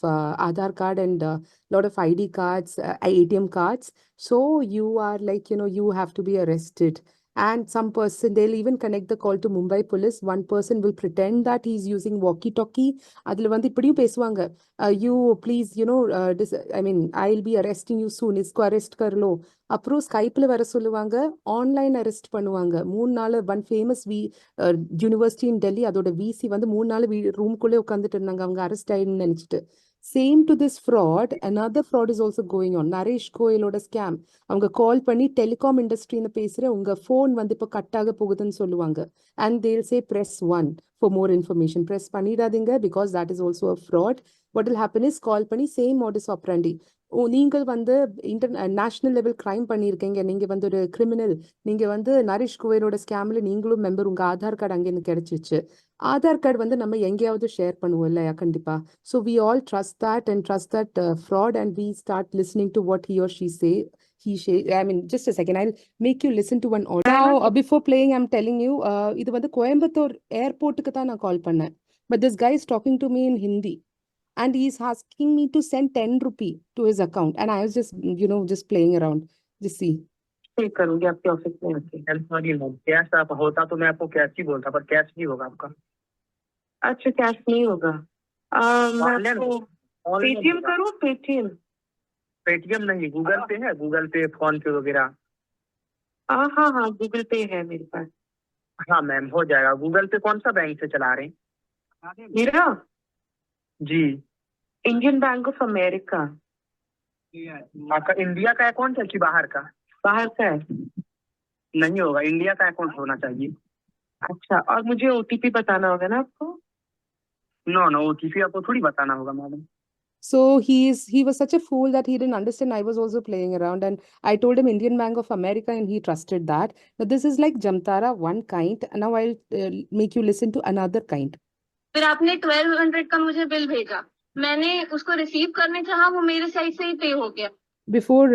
B: Aadhaar card and a lot of ID cards, ATM cards. So you are like, you have to be arrested. And some person, they'll even connect the call to Mumbai police. One person will pretend that he's using walkie-talkie. Adhula vandu ippadiyu pesuvanga. You please, I'll be arresting you soon. Isko arrest kar lo. அப்புறம் ஸ்கைப்ல வர சொல்லுவாங்க, online arrest பண்ணுவாங்க. 3 நாள் one famous university in Delhi, அதோட விசி வந்து 3 நாள் ரூம்குள்ளே உட்காந்துட்டு இருந்தாங்க, அவங்க அரெஸ்ட் ஆயிடுன்னு நினைச்சிட்டு. Same to this fraud, another fraud is also going on. Naresh கோயலோட ஸ்கேம். அவங்க கால் பண்ணி டெலிகாம் இண்டஸ்ட்ரின்னு பேசுற, உங்க ஃபோன் வந்து இப்போ கட் ஆக போகுதுன்னு சொல்லுவாங்க. And they'll say press 1 for more information. Press பண்ணிடாதீங்க, because that is also a fraud. What will happen is கால் பண்ணி சேம் modus operandi. நீங்கள் வந்து நேஷனல் லெவல் கிரைம் பண்ணியிருக்கீங்க, நீங்க வந்து ஒரு கிரிமினல், நீங்க வந்து நரேஷ் குவேரோட ஸ்கேம்ல நீங்களும் மெம்பர், உங்க ஆதார் கார்டு அங்கே கிடைச்சிச்சு. ஆதார் கார்டு வந்து நம்ம எங்கேயாவது ஷேர் பண்ணுவோம் இல்லையா, கண்டிப்பா. So we all trust that fraud and we start listening to what he or she say. Just a second, I'll make you listen to one audio. Now, before playing, I'm telling you, இது வந்து கோயம்புத்தூர் ஏர்போர்ட்டுக்கு தான் நான் கால் பண்ணேன். But this guy is talking to me in Hindi. And he's asking me to send 10 rupee to his account. And I was just playing around. Just see.
E: करूंगी आपके office में आके। सॉरी मैम, कैश आप होता तो मैं आपको cash ही बोलता, पर कैश नहीं होगा आपका। अच्छा, कैश नहीं होगा। पेटीएम करूँ? पेटीएम नहीं, गूगल पे है, गूगल पे, फोन पे वगैरह। हाँ, गूगल पे है मेरे पास। हाँ मैम, हो जाएगा। गूगल पे कौन सा बैंक से चला रहे हैं? मेरा जी, इंडियन बैंक ऑफ अमेरिका। आपका इंडिया का अकाउंट है कि बाहर का? बाहर का है। नहीं होगा, इंडिया का अकाउंट होना चाहिए। अच्छा, और मुझे ओटीपी बताना होगा ना आपको? नो, ओटीपी आपको थोड़ी बताना होगा madam.
B: So he was such a fool that he didn't understand I was also playing around, and I told him Indian Bank of America and he trusted that. But this is like Jamtara one kind. Now I'll make you listen to another kind.
F: फिर आपने 1200 का मुझे bill भेजा, मैंने उसको receive करने चाहा, वो मेरे साइड से ही पे हो गया.
B: Before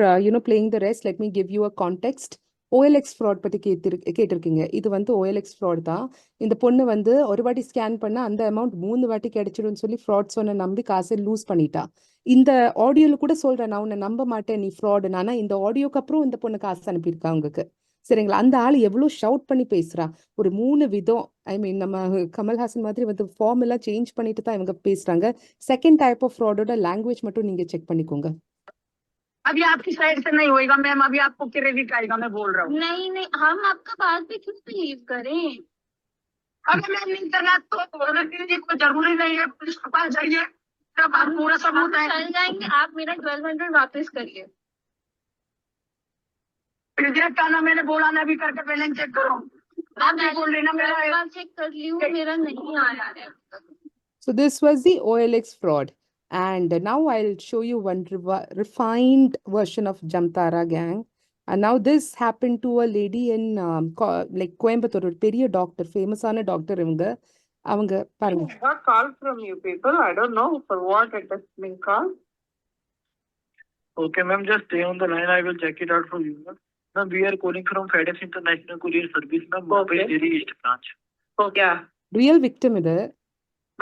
B: playing the rest, let me give you a context. OLX fraud பத்தி கேட்டிருக்கீங்க. இது வந்து OLX fraud தான். இந்த பொண்ணு வந்து ஒரு வாட்டி ஸ்கேன் பண்ணா அந்த அமௌண்ட் 3 வாட்டி கிடைச்சிடும்னு சொல்லி ஃப்ராட் சொன்ன நம்பி காசை லூஸ் பண்ணிட்டா. இந்த ஆடியோல கூட சொல்றேன், நான் உன்னை நம்ப மாட்டேன், நீ ஃப்ராடு. ஆனா இந்த ஆடியோக்கு அப்புறம் இந்த பொண்ணு காசு அனுப்பியிருக்கா உங்களுக்கு. சரிங்களா? அந்த ஆள் எவ்வளவு ஷவுட் பண்ணி பேசுறா. ஒரு 3 விதம், நம்ம கமல்ஹாசன் மாதிரி வந்து ஃபார்ம் எல்லாம் சேஞ்ச் பண்ணிட்டு தான் இவங்க பேசுறாங்க. செகண்ட் டைப் ஆஃப் ஃப்ராடோட லாங்குவேஜ் மட்டும் நீங்க செக் பண்ணிக்கோங்க.
F: अभी आपकी साइड से नहीं होएगा मैम, अभी आपको क्रेडिट आएगा, मैं बोल रहा हूँ। नहीं, हम आपका बात भी क्यों बिलीव करें? अगर मैं नहीं करना तो कोई जरूरी नहीं है, पुलिस के पास जाइए, जब आप पूरा सबूत है चल जाएंगे। आप मेरा 1200 वापस करिए। रिजेक्ट आना मैंने बोला ना, अभी करके पेमेंट चेक करो। आप भी बोल रही ना मेरा चेक कर लियो मेरा नहीं आया है।
B: So this was the OLX fraud. And now I'll show you one refined version of Jamtara gang. And now this happened to a lady in like Coimbatore, பெரிய doctor, famous ஆன doctor இவங்க. அவங்க பாருங்க.
E: Got call from you people. I don't know for what it has been called. Okay, ma'am, just stay on the line. I will check it out for you. Ma'am, we are calling from FedEx International Courier Service, ma'am, Mumbai Delhi East Branch. Okay.
B: Real victim இது.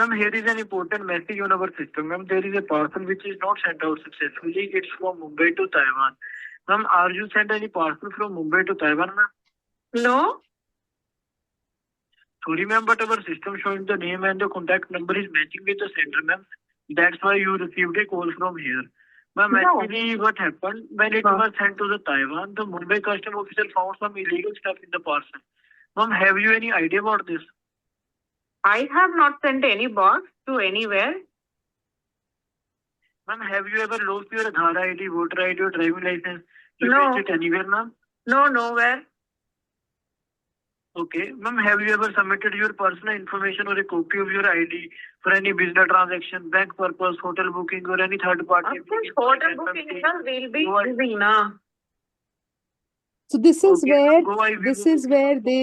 E: Ma'am, here is an important message on our system. Ma'am, there is a parcel which is not sent out successfully. It's from Mumbai to Taiwan. Ma'am, are you sent any parcel from Mumbai to Taiwan, ma'am? No. Sorry, ma'am, but our system showing the name and the contact number is matching with the sender, ma'am. That's why you received a call from here. Ma'am, actually, what happened when it was sent to the Taiwan, the Mumbai custom officer found some illegal stuff in the parcel. Ma'am, have you any idea about this? I have not sent any box to anywhere. Ma'am, have you ever lost your Aadhaar ID, voter ID, or driving license? You missed it anywhere, ma'am? No, nowhere. Okay. Ma'am, have you ever submitted your personal information or a copy of your ID for any business transaction, bank purpose, hotel booking, or any third party? Of course, hotel booking will be using now.
B: So this is
E: Okay,
B: where they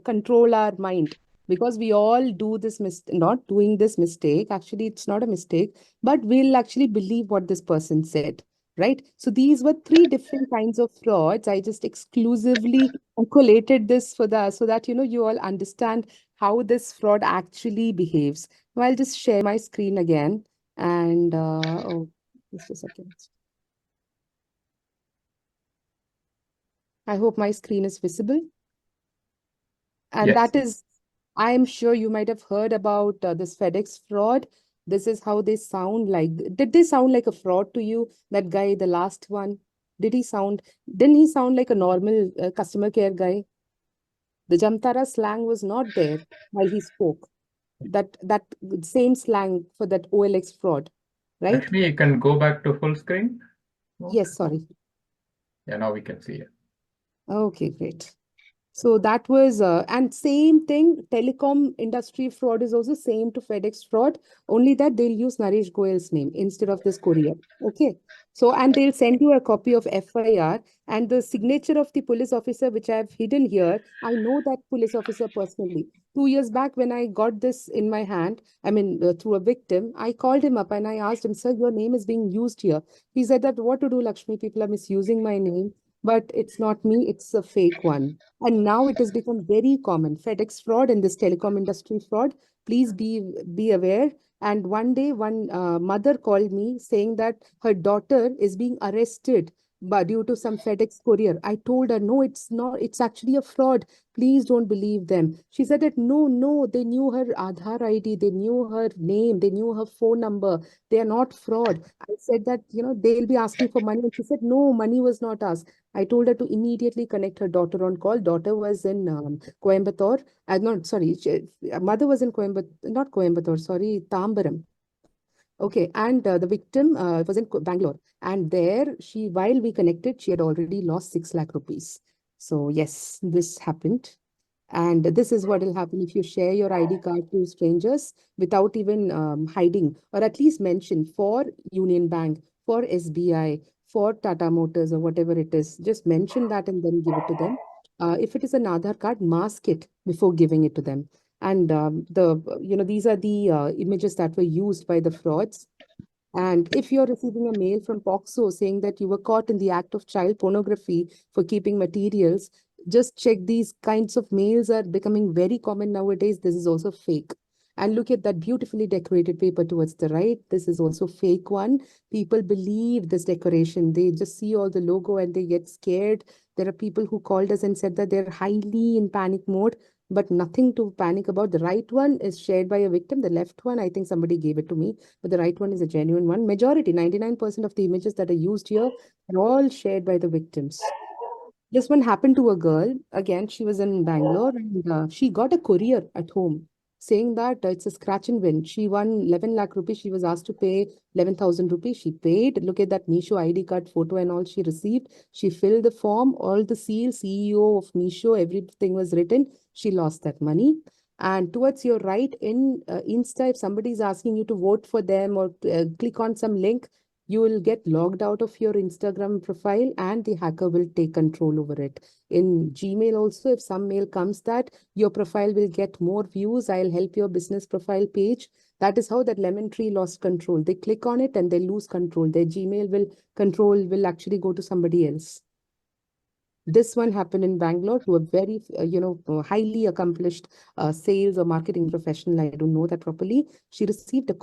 B: control our mind, because we all do this not doing this mistake. Actually, it's not a mistake, but we'll actually believe what this person said, right? So these were 3 different kinds of frauds. I just exclusively collated this so that you all understand how this fraud actually behaves. Now I'll just share my screen again, and just a second. I hope my screen is visible. And
G: Yes.
B: that is, I am sure you might have heard about this FedEx fraud. This is how they sound like. Did they sound like a fraud to you? That guy, the last one, didn't he sound like a normal customer care guy? The Jamtara slang was not there while he spoke. That same slang for that OLX fraud, right?
G: Lakshmi, you can go back to full screen.
B: Yes, sorry.
G: Yeah, now we can see it.
B: Okay, great. So that was, and same thing, telecom industry fraud is also same to FedEx fraud, only that they'll use Naresh Goyal's name instead of this courier. Okay. So, and they'll send you a copy of FIR and the signature of the police officer, which I've hidden here. I know that police officer personally. 2 years back when I got this in my hand, I mean, through a victim, I called him up and I asked him, sir, your name is being used here. He said that what to do, Lakshmi, people are misusing my name, but it's not me, it's a fake one. And now it has become very common. FedEx fraud and this telecom industry fraud, please be aware. And one day, one mother called me saying that her daughter is being arrested due to some FedEx courier. I told her, no, it's not. It's actually a fraud. Please don't believe them. She said that, no, they knew her Aadhaar ID, they knew her name, they knew her phone number. They are not fraud. I said that, they'll be asking for money. And she said, no, money was not asked. I told her to immediately connect her daughter on call. Daughter was in Coimbatore. Mother was in Coimbatore, not Coimbatore, sorry, Tambaram. Okay, and the victim was in Bangalore. And there, while we connected, she had already lost 6 lakh rupees. So yes, this happened. And this is what will happen if you share your ID card to strangers without even hiding, or at least mention for Union Bank, for SBI, for Tata Motors or whatever it is. Just mention that and then give it to them. If it is an Aadhaar card, mask it before giving it to them. And these are the images that were used by the frauds. And if you're receiving a mail from POXO saying that you were caught in the act of child pornography for keeping materials, just check. These kinds of mails are becoming very common nowadays. This is also fake. And look at that beautifully decorated paper towards the right. This is also fake one. People believe this decoration. They just see all the logo and they get scared. There are people who called us and said that they're highly in panic mode, but nothing to panic about. The right one is shared by a victim. The left one, I think somebody gave it to me, but the right one is a genuine one. Majority, 99% of the images that are used here are all shared by the victims. This one happened to a girl. Again, she was in Bangalore and she got a courier at home. saying that it's a scratch and win. She won 11 lakh rupees. She was asked to pay 11,000 rupees. She paid. Look at that Meesho ID card photo and all she received. She filled the form, all the seal, CEO of Meesho, everything was written. She lost that money. And towards your right in Insta, if somebody is asking you to vote for them or click on some link, you will get logged out of your Instagram profile and the hacker will take control over it. In Gmail also, if some mail comes that your profile will get more views, I'll help your business profile page. That is how that lemon tree lost control. They click on it and they lose control. Their Gmail will actually go to somebody else. This one happened in Bangalore to a very, highly accomplished sales or marketing professional. I don't know that properly. She received a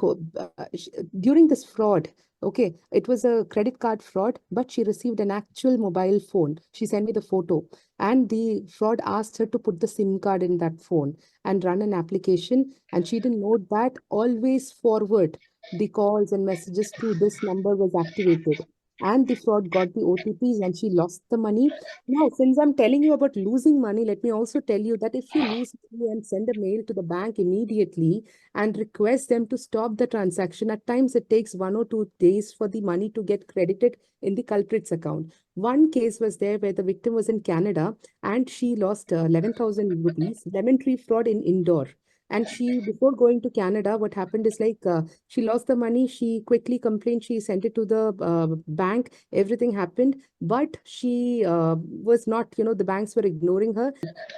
B: during this fraud. Okay, it was a credit card fraud, but she received an actual mobile phone. She sent me the photo, and the fraud asked her to put the SIM card in that phone and run an application. And she didn't know that always forward the calls and messages to this number was activated. And the fraud got the OTPs and she lost the money. Now, since I'm telling you about losing money, let me also tell you that if you lose money and send a mail to the bank immediately and request them to stop the transaction, at times it takes 1 or 2 days for the money to get credited in the culprit's account. One case was there where the victim was in Canada and she lost 11,000 rupees, lemon tree fraud in Indore. And she, before going to Canada, what happened is like she lost the money. She quickly complained. She sent it to the bank. Everything happened. But she was not, the banks were ignoring her.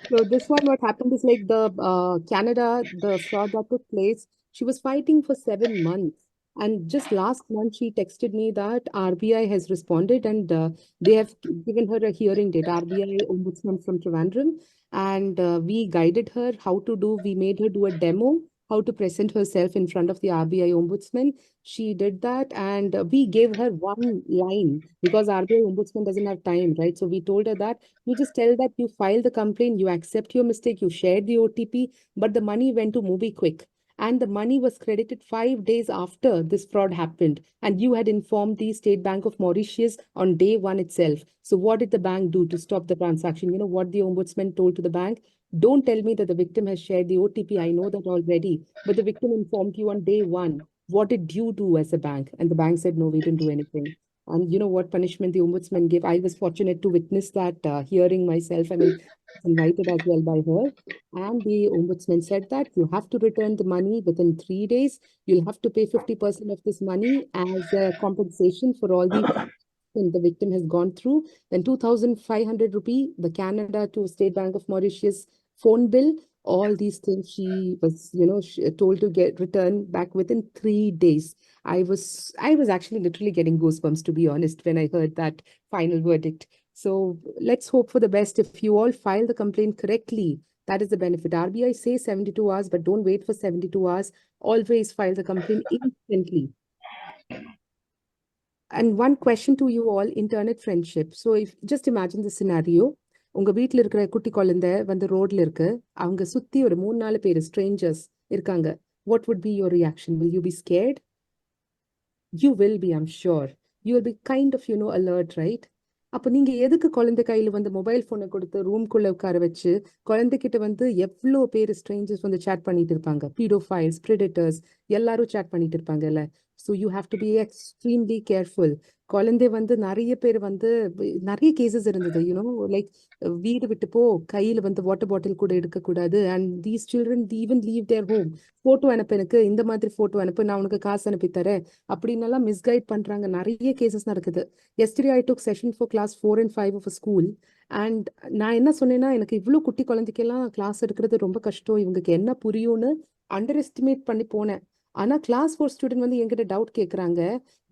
B: So this one, what happened is like the Canada, the fraud that took place, she was fighting for 7 months. And just last month, she texted me that RBI has responded and they have given her a hearing date, RBI Ombudsman from Trivandrum. And we guided her how to do, we made her do a demo, how to present herself in front of the RBI Ombudsman. She did that and we gave her one line because RBI Ombudsman doesn't have time, right? So we told her that you just tell that you filed the complaint, you accept your mistake, you shared the OTP, but the money went to MobiKwik. And the money was credited 5 days after this fraud happened. And you had informed the State Bank of Mauritius on day one itself. So what did the bank do to stop the transaction? You know what the ombudsman told to the bank? Don't tell me that the victim has shared the OTP. I know that already. But the victim informed you on day one. What did you do as a bank? And the bank said, no, we didn't do anything. And you know what punishment the ombudsman gave? I was fortunate to witness that hearing myself. I mean, invited as well by her. And the ombudsman said that you have to return the money within 3 days. You'll have to pay 50% of this money as a compensation for all the victim has gone through. Then 2,500 rupee, the Canada to State Bank of Mauritius phone bill, all these things she was, told to get returned back within 3 days. I was actually literally getting goosebumps, to be honest, when I heard that final verdict. So let's hope for the best. If you all file the complaint correctly, that is the benefit. RBI says 72 hours, but don't wait for 72 hours. Always file the complaint instantly. And one question to you all, internet friendship. So if just imagine the scenario. உங்க வீட்ல இருக்கிற குட்டி குழந்தை வந்து ரோட்ல இருக்கு. அவங்க சுத்தி ஒரு 3-4 பேர் strangers இருக்காங்க. What would be your reaction? Will you be scared? You will be, I'm sure. You will be kind of, alert, right? அப்போ நீங்க எதுக்கு குழந்தை கையில வந்து மொபைல் போனை கொடுத்து ரூம்குள்ள உட்கார வச்சு குழந்தைகிட்ட வந்து எவ்வளோ பேர் ஸ்ட்ரேஞ்சர்ஸ் வந்து சேட் பண்ணிட்டு இருப்பாங்க, பீடோஃபைல்ஸ், பிரெடிட்டர்ஸ் எல்லாரும் சேட் பண்ணிட்டு இருப்பாங்கல்ல. So you have to be extremely careful. குழந்தை வந்து நிறைய பேர் வந்து நிறைய கேசஸ் இருந்தது, லைக் வீடு விட்டு போ, கையில வந்து வாட்டர் பாட்டில் கூட எடுக்கக்கூடாது. And these children even leave their home. Photo அனுப்பு, எனக்கு இந்த மாதிரி போட்டோ அனுப்பு, நான் உனக்கு காசு அனுப்பி தரேன் அப்படின்னெல்லாம் மிஸ்கைட் பண்றாங்க. நிறைய கேசஸ் நடக்குது. Yesterday I took session for class 4 and 5 of a school. And நான் என்ன சொன்னேன்னா, எனக்கு இவ்வளோ குட்டி குழந்தைக்கெல்லாம் கிளாஸ் எடுக்கிறது ரொம்ப கஷ்டம், இவங்களுக்கு என்ன புரியும்னு அண்டர் எஸ்டிமேட் பண்ணி போனேன். ஆனா கிளாஸ் 4 ஸ்டூடெண்ட் வந்து என்கிட்ட டவுட் கேட்குறாங்க.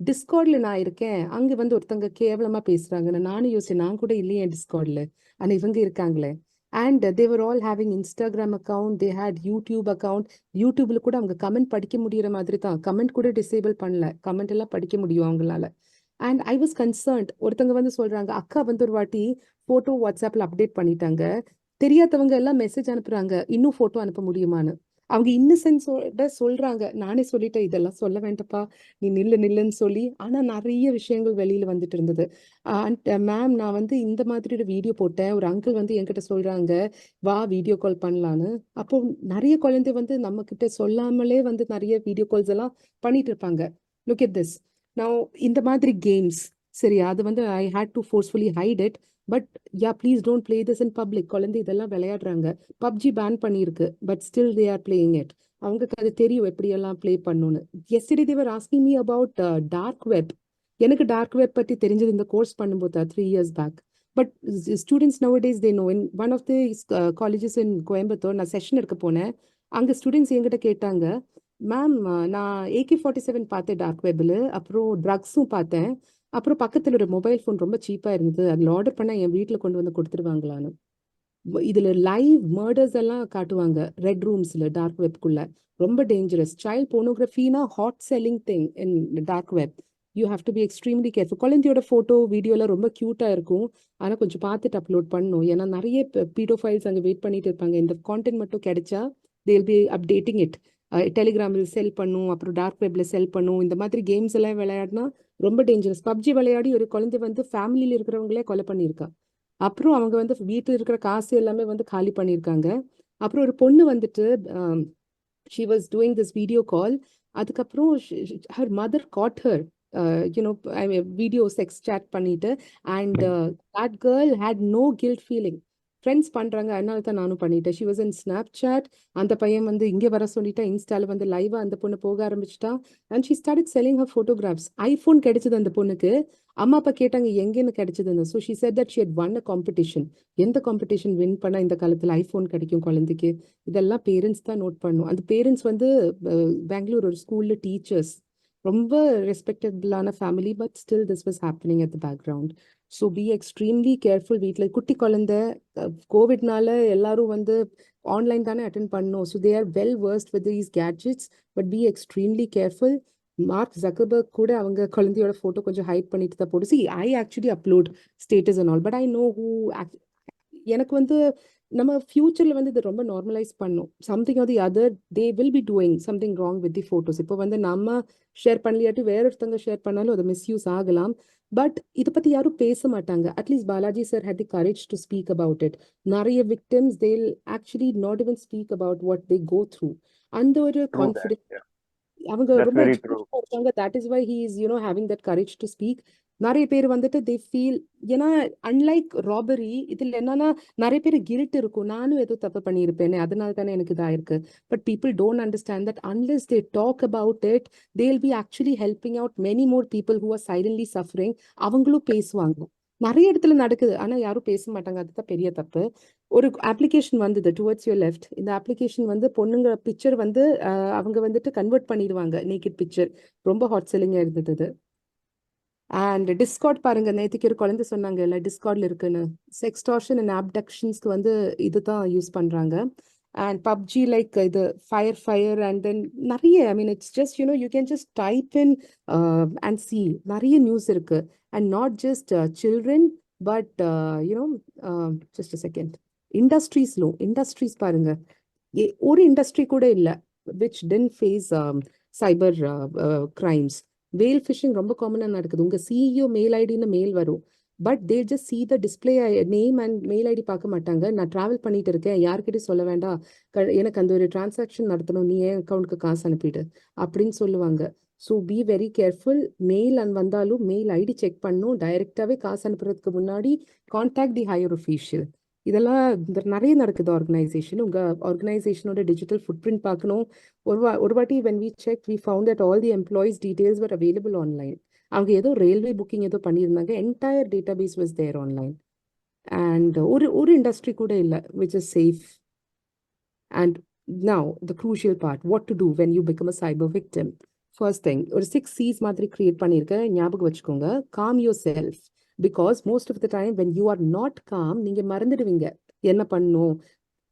B: டிஸ்கார்ட்ல நான் இருக்கேன், அங்க வந்து ஒருத்தங்க கேவலமா பேசுறாங்க. நானும் யோசிச்சேன், நான் கூட இல்லையே டிஸ்கார்ட்ல, ஆனா இவங்க இருக்காங்களே. And they were all having Instagram account, they had YouTube account. YouTubeல கூட அவங்க கமெண்ட் படிக்க முடியற மாதிரி தான், கமெண்ட் கூட டிசேபிள் பண்ணல, கமெண்ட் எல்லாம் படிக்க முடியும் அவங்களால. And I was concerned. ஒருத்தங்க வந்து சொல்றாங்க, அக்கா வந்து ஒரு வாட்டி போட்டோ வாட்ஸ்அப்ல அப்டேட் பண்ணிட்டாங்க, தெரியாதவங்க எல்லாம் மெசேஜ் அனுப்புறாங்க, இன்னும் போட்டோ அனுப்ப முடியுமான்னு. அவங்க இன்னசென்ஸோட சொல்றாங்க. நானே சொல்லிட்டேன் இதெல்லாம் சொல்ல வேண்டப்பா, நீ நில்லுன்னு சொல்லி. ஆனா நிறைய விஷயங்கள் வெளியில வந்துட்டு இருந்தது. மேம் நான் வந்து இந்த மாதிரி ஒரு வீடியோ போட்டேன், ஒரு அங்கிள் வந்து என்கிட்ட சொல்றாங்க வா வீடியோ கால் பண்ணலான்னு. அப்போ நிறைய குழந்தை வந்து நம்ம கிட்ட சொல்லாமலே வந்து நிறைய வீடியோ கால்ஸ் எல்லாம் பண்ணிட்டு இருப்பாங்க. Look at this. நான் இந்த மாதிரி கேம்ஸ் சரியா, அது வந்து I hate to forcefully hide it. But yeah please don't play this in public. குழந்தை இதெல்லாம் விளையாடுறாங்க. பப்ஜி பேன் பண்ணியிருக்கு, but still they are playing it. அவங்களுக்கு அது தெரியும் எப்படியெல்லாம் ப்ளே பண்ணணும்னு. Yesterday they were asking me about dark web. எனக்கு டார்க் வெப் பற்றி தெரிஞ்சது இந்த கோர்ஸ் பண்ணும்போது 3 years back. But students nowadays they know. In one of the colleges in Coimbatore நான் செஷன் எடுக்க போனேன். அங்கே ஸ்டூடெண்ட்ஸ் என்கிட்ட கேட்டாங்க, மேம் நான் AK-47 பார்த்தேன் டார்க் வெப்பில், அப்புறம் ட்ரக்ஸும் பார்த்தேன், அப்புறம் பக்கத்தில் ஒரு மொபைல் ஃபோன் ரொம்ப சீப்பாக இருந்தது, அதில் ஆர்டர் பண்ணால் என் வீட்டில் கொண்டு வந்து கொடுத்துருவாங்களான்னு. இதில் லைவ் மர்டர்ஸ் எல்லாம் காட்டுவாங்க ரெட் ரூம்ஸில் டார்க் வெப்குள்ள. ரொம்ப டேஞ்சரஸ். சைல்ட் போனோகிராஃபினா hot selling thing in dark web. You have to be extremely careful. குழந்தையோட ஃபோட்டோ வீடியோலாம் ரொம்ப க்யூட்டாக இருக்கும், ஆனால் கொஞ்சம் பார்த்துட்டு அப்லோட் பண்ணணும். ஏன்னா நிறைய பீடோஃபைல்ஸ் அங்கே வெயிட் பண்ணிட்டு இருப்பாங்க. இந்த கான்டென்ட் மட்டும் கிடைச்சா தேல் பி அப்டேட்டிங் இட். டெலிகிராமில் செல் பண்ணும், அப்புறம் டார்க் வெப்ல செல் பண்ணும். இந்த மாதிரி கேம்ஸ் எல்லாம் விளையாடினா ரொம்ப டேஞ்சரஸ். பப்ஜி விளையாடி ஒரு குழந்தை வந்து ஃபேமிலியில் இருக்கிறவங்களே கொலை பண்ணியிருக்கா. அப்புறம் அவங்க வந்து வீட்டில் இருக்கிற காசு எல்லாமே வந்து காலி பண்ணியிருக்காங்க. அப்புறம் ஒரு பொண்ணு வந்துட்டு she was doing this video call. அதுக்கப்புறம் her mother caught her video sex chat பண்ணிட்டு. And that girl had no guilt feeling. Friends பண்றாங்க, அதனால தான் நானும் பண்ணிட்டேன். She was in Snapchat. அந்த பையன் வந்து இங்கே வர சொல்லிட்டா, இன்ஸ்டால வந்து லைவா அந்த பொண்ணு போக ஆரம்பிச்சிட்டா. And she started selling her photographs. IPhone கிடைச்சது அந்த பொண்ணுக்கு. அம்மா அப்பா கேட்டாங்க எங்கேன்னு கிடைச்சதுன்னு. So she said that she had won a competition. எந்த காம்படிஷன் வின் பண்ணா இந்த காலத்தில் ஐஃபோன் கிடைக்கும் குழந்தைக்கு? இதெல்லாம் பேரண்ட்ஸ் தான் நோட் பண்ணும். அந்த பேரண்ட்ஸ் வந்து பெங்களூர் ஒரு ஸ்கூல்ல டீச்சர்ஸ், ரொம்ப ரெஸ்பெக்டபிளான family. But still this was happening at the background. So be extremely careful. வீட்டில் குட்டி குழந்தை, கோவிட்னால எல்லாரும் வந்து ஆன்லைன் தானே அட்டென்ட் பண்ணணும். So they are well worst with these gadgets. But B extremely careful. Mark Zuckerberg கூட அவங்க குழந்தையோட ஃபோட்டோ கொஞ்சம் ஹைட் பண்ணிட்டு தான் போடு. C I actually upload status and all, but I know who. எனக்கு வந்து நம்ம ஃபியூச்சர்ல வந்து இது ரொம்ப நார்மலைஸ் பண்ணும். Something R the other they will be doing something wrong with the photos. இப்போ வந்து நம்ம ஷேர் பண்ணலையாட்டி வேற ஒருத்தவங்க ஷேர் பண்ணாலும் அது மிஸ்யூஸ் ஆகலாம். பட் இதை பத்தி யாரும் பேச மாட்டாங்க. At least Balaji sir had the courage to speak about it. நிறைய victims they'll actually not even speak about what they go through. அந்த ஒரு கான்ஃபிடன்ஸ் அவங்க ரொம்ப இருக்காங்க. That is why he is having that courage to speak. நிறைய பேர் வந்துட்டு they feel, ஏன்னா அன்லைக் ராபரி இதில் என்னன்னா நிறைய பேர் கில்ட் இருக்கும், நானும் ஏதோ தப்பு பண்ணியிருப்பேன்னு, அதனால தானே எனக்கு இதாயிருக்கு. But people don't understand that unless they talk about it they will be actually helping out many more people who are silently suffering. அவங்களும் பேசுவாங்க. நிறைய இடத்துல நடக்குது, ஆனால் யாரும் பேச மாட்டாங்க. அதுதான் பெரிய தப்பு. ஒரு அப்ளிகேஷன் வந்தது டுவர்ட்ஸ் யுவர் லெஃப்ட். இந்த அப்ளிகேஷன் வந்து பொண்ணுங்க பிக்சர் வந்து அவங்க வந்துட்டு கன்வெர்ட் பண்ணிடுவாங்க நேக்கட் பிக்சர். ரொம்ப ஹாட் செல்லிங்காக இருந்தது. அண்ட் டிஸ்கார்ட் பாருங்க, நேற்றுக்கு ஒரு குழந்தை சொன்னாங்க இல்லை டிஸ்கார்ட்ல இருக்குன்னு. செக்ஸ்டார்ஷன் அண்ட் அப்டக்ஷன்ஸ்க்கு வந்து இதுதான் யூஸ் பண்றாங்க. அண்ட் பப்ஜி லைக் இது ஃபயர் அண்ட் தென் நிறைய, I mean it's just you can just type in and see. நிறைய நியூஸ் இருக்கு. And not just children but just a second. Industries பாருங்க, ஒரு இண்டஸ்ட்ரி கூட இல்லை which didn't face cyber crimes. Whale phishing ரொம்ப காமனாக நடக்குது. உங்கள் சிஇஓ மெயில் ஐடின்னு மெயில் வரும், but they just see the display name and mail ID பார்க்க மாட்டாங்க. நான் ட்ராவல் பண்ணிட்டு இருக்கேன், யார்கிட்டயும் சொல்ல வேண்டாம், எனக்கு அந்த ஒரு டிரான்சாக்ஷன் நடத்தணும், நீ என் அக்கௌண்ட்டுக்கு காசு அனுப்பிடு அப்படின்னு சொல்லுவாங்க. So be very careful. Mail வந்தாலும் மெயில் ஐடி செக் பண்ணணும். டைரெக்டாகவே காசு அனுப்புறதுக்கு முன்னாடி கான்டாக்ட் தி ஹையர் ஒஃபீஷியல். இதெல்லாம் நிறைய நடக்குது ஆர்கனைசேஷன். உங்கள் ஆர்கனைசேஷனோட டிஜிட்டல் ஃபுட் பிரிண்ட் பார்க்கணும். ஒரு வாட்டி when we checked we found that all the employees details were available online. அவங்க ஏதோ ரயில்வே புக்கிங் ஏதோ பண்ணியிருந்தாங்க, entire database was there online. And ஒரு இண்டஸ்ட்ரி கூட இல்லை which is safe. And now the crucial part, what to do when you become a cyber victim. First thing, ஒரு 6 C's மாதிரி create பண்ணியிருக்கேன், ஞாபகம் வச்சுக்கோங்க. calm yourself, because most of the time when you are not calm நீங்க மறந்துடுவீங்க என்ன பண்ணணும்.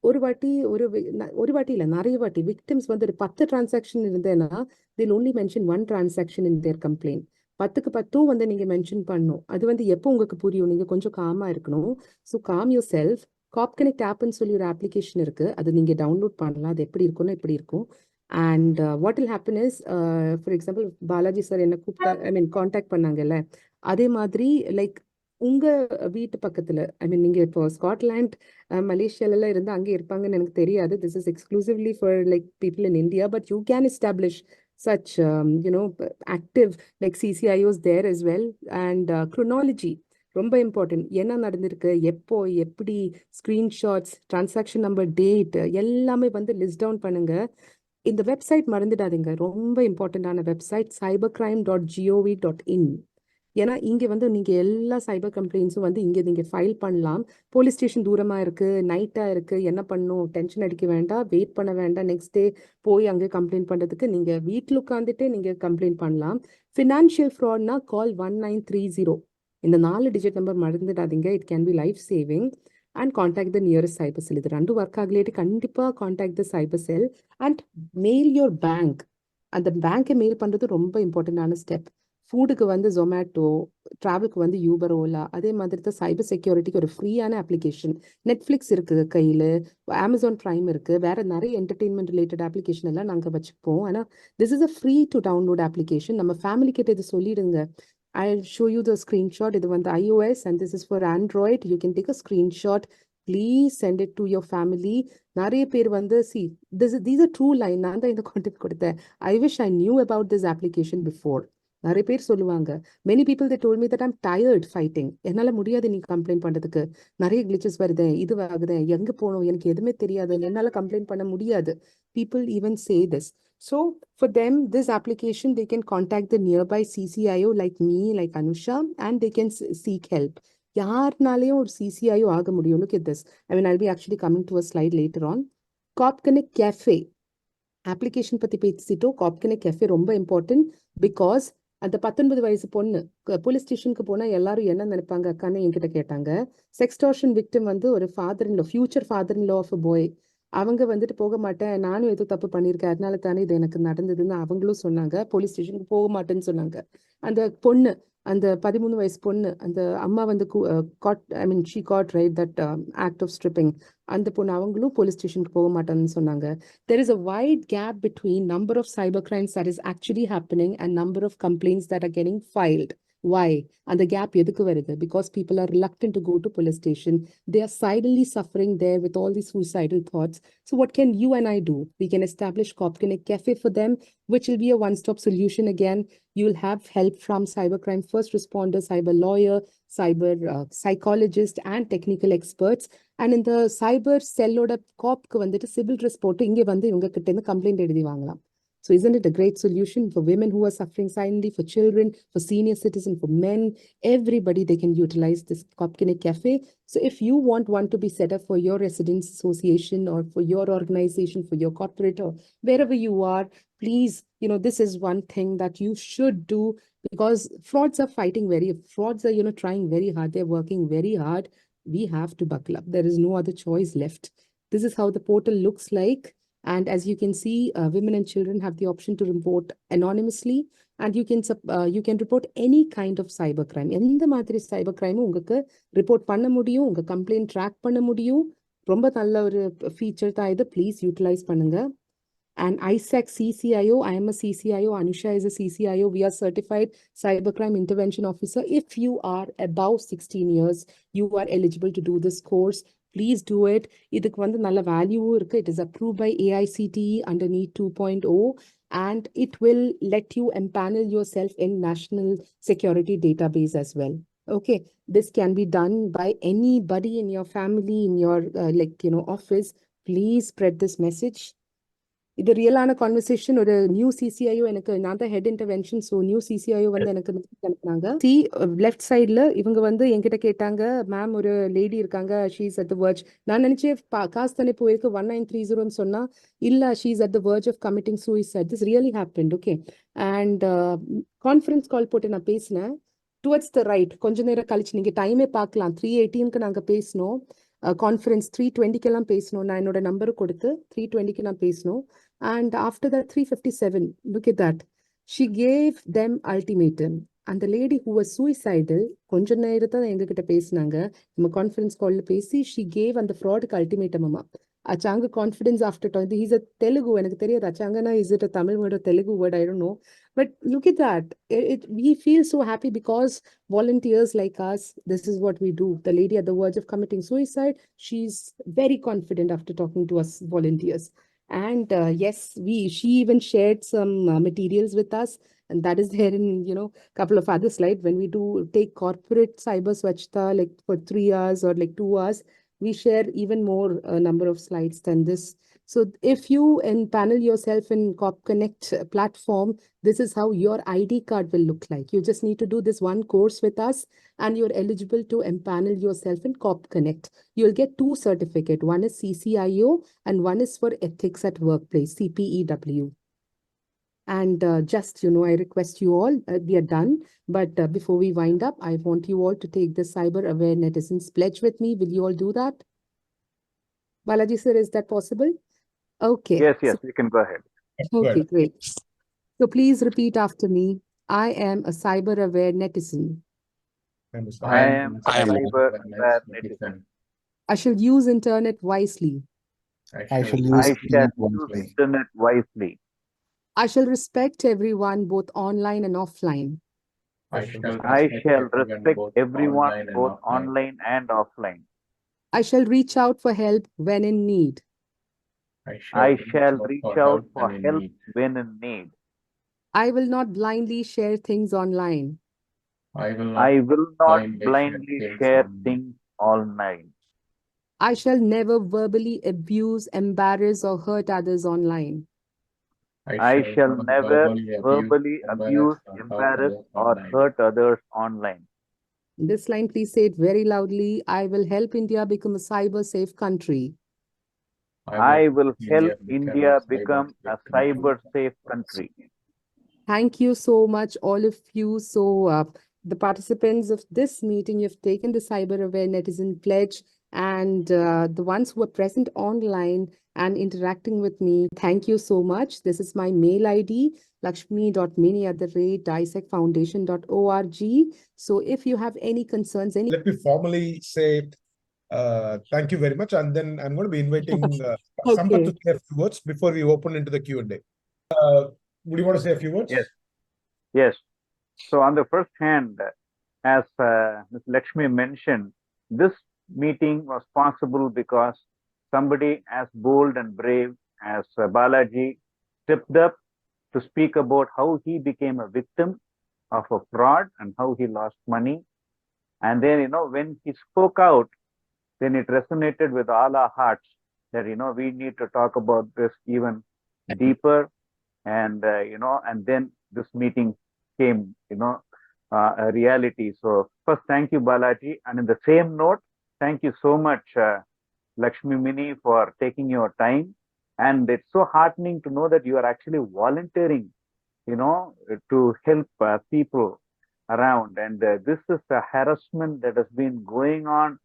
B: ஒரு வாட்டி இல்லை நிறைய வாட்டி விக்டிம்ஸ் வந்து 10 டிரான்சாக்ஷன் இருந்தேன்னா they'll only mention 1 transaction in their complaint. 10க்கு 10 வந்து நீங்க மென்ஷன் பண்ணணும். அது வந்து எப்போ உங்களுக்கு புரியும், நீங்க கொஞ்சம் காமா இருக்கணும். ஸோ calm yourself, காப் கனெக்ட் ஆப்னு சொல்லி ஒரு அப்ளிகேஷன் இருக்கு. அது நீங்க டவுன்லோட் பண்ணலாம். அது எப்படி இருக்கும்னா இப்படி இருக்கும். And what will happen is, for example Balaji sir என்ன கூப்பிட்டா, ஐ மீன் காண்டாக்ட் பண்ணாங்கல்ல, அதே மாதிரி லைக் உங்க வீட்டு பக்கத்துல, ஐ மீன் நீங்க இப்போ ஸ்காட்லாண்ட் மலேசியால இருந்து அங்கே இருப்பாங்கன்னு எனக்கு தெரியாது. This is exclusively for like people in India, but you can establish such active like CCIOs there as well. And chronology ரொம்ப இம்பார்ட்டன்ட். என்ன நடந்திருக்கு, எப்போ, எப்படி, ஸ்கிரீன்ஷாட்ஸ், டிரான்சாக்ஷன் நம்பர், டேட் எல்லாமே வந்து லிஸ்ட் டவுன் பண்ணுங்க. இந்த வெப்சைட் மறந்துடாதீங்க, ரொம்ப இம்பார்ட்டண்டான வெப்சைட் cybercrime.gov.in. ஏன்னா இங்கே வந்து நீங்கள் எல்லா சைபர் கம்ப்ளைண்ட்ஸும் வந்து இங்கே நீங்கள் ஃபைல் பண்ணலாம். போலீஸ் ஸ்டேஷன் தூரமாக இருக்குது, நைட்டாக இருக்குது, என்ன பண்ணணும், டென்ஷன் அடிக்க வேண்டாம், வெயிட் பண்ண வேண்டாம், நெக்ஸ்ட் டே போய் அங்கே கம்ப்ளைண்ட் பண்ணுறதுக்கு நீங்கள் வீட்டில் உட்காந்துட்டு நீங்கள் கம்ப்ளைண்ட் பண்ணலாம். ஃபினான்ஷியல் ஃப்ராட்னா கால் 1930. இந்த 4 டிஜிட் நம்பர் மறந்துடாதீங்க. It can be life saving. And contact the nearest cyber cell. இது 2 ஒர்க் ஆகலேட்டு கண்டிப்பாக contact the cyber cell. And mail your bank. அந்த பேங்க்கை மெயில் பண்ணுறது ரொம்ப இம்பார்ட்டண்டான ஸ்டெப். ஃபுட்டுக்கு வந்து ஜொமேட்டோ, ட்ராவலுக்கு வந்து யூபர், ஓலா. அதே மாதிரி தான் சைபர் செக்யூரிட்டிக்கு ஒரு ஃப்ரீயான அப்ளிகேஷன் நெட்ஃப்ளிக்ஸ் இருக்குது கையில், அமேசான் ப்ரைம் இருக்குது, வேறு நிறைய என்டர்டெயின்மெண்ட் ரிலேட்டட் அப்ளிகேஷன் எல்லாம் நாங்கள் வச்சுப்போம். ஆனால் this is a free to download application. நம்ம ஃபேமிலி கிட்ட இது சொல்லிடுங்க. I'll show you the screenshot. இது வந்து iOS and this is for Android. You can take a screenshot. Please send it to your family. நிறைய பேர் வந்து these are true line. நான் தான் இந்த கான்டெக்ட் கொடுத்தேன். I wish I knew about this application before. நிறைய பேர் சொல்லுவாங்க. many people they told me that I'm tired fighting. என்னால முடியாது நீ கம்ப்ளைண்ட் பண்றதுக்கு, நிறைய கிளிச்சஸ் வருது, இது ஆகுது, எங்க போகணும் எனக்கு எதுவுமே தெரியாது, என்னால கம்ப்ளைண்ட் பண்ண முடியாது. people even say this. So for them, this application, they can contact the nearby CCIO like me, like Anusha, and they can seek help. யாருனாலையும் ஒரு CCIO ஆக முடியும். Look at this. I mean, I'll be actually coming to a slide later on. Cop Connect Cafe. Application பத்தி பேசிட்டோம். Cop Connect Cafe ரொம்ப important. Because அந்த 19 வயசு பொண்ணு போலீஸ் ஸ்டேஷனுக்கு போனால் எல்லாரும் என்ன நினைப்பாங்க, அக்கானே என்கிட்ட கேட்டாங்க. செக்ஸ்டார்ஷன் விக்டிம் வந்து ஒரு father in law, future father in law of a boy. அவங்க வந்துட்டு போக மாட்டேன், நானும் ஏதோ தப்பு பண்ணியிருக்கேன், அதனால தானே இது எனக்கு நடந்ததுன்னு அவங்களும் சொன்னாங்க. போலீஸ் ஸ்டேஷனுக்கு போக மாட்டேன்னு சொன்னாங்க. அந்த பொண்ணு, அந்த 13 வயசு பொண்ணு, அந்த அம்மா வந்து she caught right that act of stripping. அந்த பொண்ணு அவங்களும் போலீஸ் ஸ்டேஷனுக்கு போக மாட்டேன்னு சொன்னாங்க. There is a wide gap between number of cyber crimes that is actually happening and number of complaints that are getting filed. Why? And the gap எதுக்கு வருது? Because people are reluctant to go to police station. They are silently suffering there with all these suicidal thoughts. So what can you and I do? We can establish Cop Connect Cafe for them, which will be a one-stop solution again. You will have help from cybercrime first responder, cyber lawyer, cyber psychologist, and technical experts. And in the cyber cell oda cop ku vandu civil risk போட்டு இங்கே வந்து இவங்க கிட்ட இருந்து complaint எழுதி வாங்கலாம். So isn't it a great solution for women who are suffering silently, for children, for senior citizens, for men, everybody, they can utilize this Cop Connect Cafe. So if you want one to be set up for your residents association or for your organization, for your corporate or wherever you are, please, this is one thing that you should do, because frauds are trying very hard. They're working very hard. We have to buckle up. There is no other choice left. This is how the portal looks like. And as you can see, women and children have the option to report anonymously, and you can report any kind of cybercrime. எந்த மாதிரி cyber crime உங்களுக்கு report பண்ண முடியும், உங்க complaint track பண்ண முடியும். ரொம்ப நல்ல ஒரு ஃபீச்சர் தான் இது. ப்ளீஸ் யூட்டிலைஸ் பண்ணுங்க. And ISAC CCIO, I am a CCIO, Anusha is a CCIO. We are certified cybercrime intervention officer. If you are above 16 years, you are eligible to do this course. Please do it. இதுக்கு வந்து நல்ல value இருக்கு. It is approved by AICTE under NEET 2.0, and it will let you empanel yourself in national security database as well. Okay, this can be done by anybody in your family, in your office. Please spread this message. இது ரியலான conversation. ஒரு new சிசிஐஓ, எனக்கு நான் தான் head intervention, so new சிசிஐஓ வந்து எனக்கு அனுப்புனாங்க. Left சைடில் இவங்க வந்து என்கிட்ட கேட்டாங்க, மேம் ஒரு லேடி இருக்காங்க, ஷீஸ் அட் த வர்ஜ். நான் நினைச்சேன் காசு தானே போயிருக்கு, 1930 சொன்னா, இல்ல, she's at the verge of committing suicide. This really happened. Okay, and conference call போட்டு நான் பேசினேன். டுவர்ட்ஸ் த ரைட், கொஞ்ச நேரம் கழிச்சு நீங்க டைமே பார்க்கலாம். 3:18 நாங்கள் பேசினோம். கான்ஃபரன்ஸ் 3:20 பேசணும். நான் என்னோட நம்பரு கொடுத்து 3:20 நான் பேசணும். And after that 3:57, look at that, she gave them ultimatum. And the lady who was suicidal, கொஞ்ச நேரத்தை எங்ககிட்ட பேசினாங்க. நம்ம கான்ஃபரன்ஸ் கால்ல பேசி she gave அந்த ஃப்ராடுக்கு அல்டிமேட்டம் அம்மா. அச்சாங்க confidence after talking. He's a Telugu. எனக்கு தெரியாது அச்சாங்கன்னா is it a Tamil word or Telugu word? I don't know. But look at that. We feel so happy because volunteers like us, this is what we do. The lady at the verge of committing suicide, she's very confident after talking to us volunteers. And yes, she even shared some materials with us, and that is there in couple of other slides. When we do take corporate cyber swachhta like for 3 hours or like 2 hours, we share even more number of slides than this. So if you panel yourself in Cop Connect platform, this is how your ID card will look like. You just need to do this one course with us and you're eligible to empanel yourself in Cop Connect. You'll get 2 certificates. One is CCIO and one is for Ethics at Workplace, CPEW. And just, I request you all, we are done. But before we wind up, I want you all to take the Cyber Aware Netizens Pledge with me. Will you all do that? Balaji sir, is that possible? Okay.
D: Yes, you can go ahead.
B: Okay, great. So please repeat after me. I am a cyber aware netizen.
D: I am a cyber aware netizen.
B: I shall use internet wisely.
A: I shall use
D: internet wisely.
B: I shall respect everyone both online and offline.
D: I shall respect everyone both online and offline.
B: I shall reach out for help when in need.
D: I shall reach out for help when in need.
B: I will not blindly share things online.
D: I will not blindly share things online.
B: I shall never verbally abuse, embarrass, or hurt others online.
D: I shall never verbally abuse, embarrass, or hurt others online.
B: This line, please say it very loudly. I will help India become a cyber safe country.
D: I will help India become a cyber safe country.
B: Thank you so much, all of you. So the participants of this meeting, you've taken the Cyber Aware Netizen Pledge, and the ones who are present online and interacting with me, thank you so much. This is my mail ID, lakshmi.mini@isacfoundation.org. So if you have any concerns,
A: let me formally say thank you very much, and then I'm going to be inviting Sampath to say a few words before we open into the Q&A. Would you want to say a few words?
D: Yes. So on the first hand, as Ms. Lakshmi mentioned, this meeting was possible because somebody as bold and brave as Balaji stepped up to speak about how he became a victim of a fraud and how he lost money. And then, when he spoke out, then it resonated with all our hearts that, we need to talk about this even deeper. And, and then this meeting came, a reality. So first, thank you, Balaji. And in the same note, thank you so much, Lakshmi Mini, for taking your time. And it's so heartening to know that you are actually volunteering, to help people around. And this is a harassment that has been going on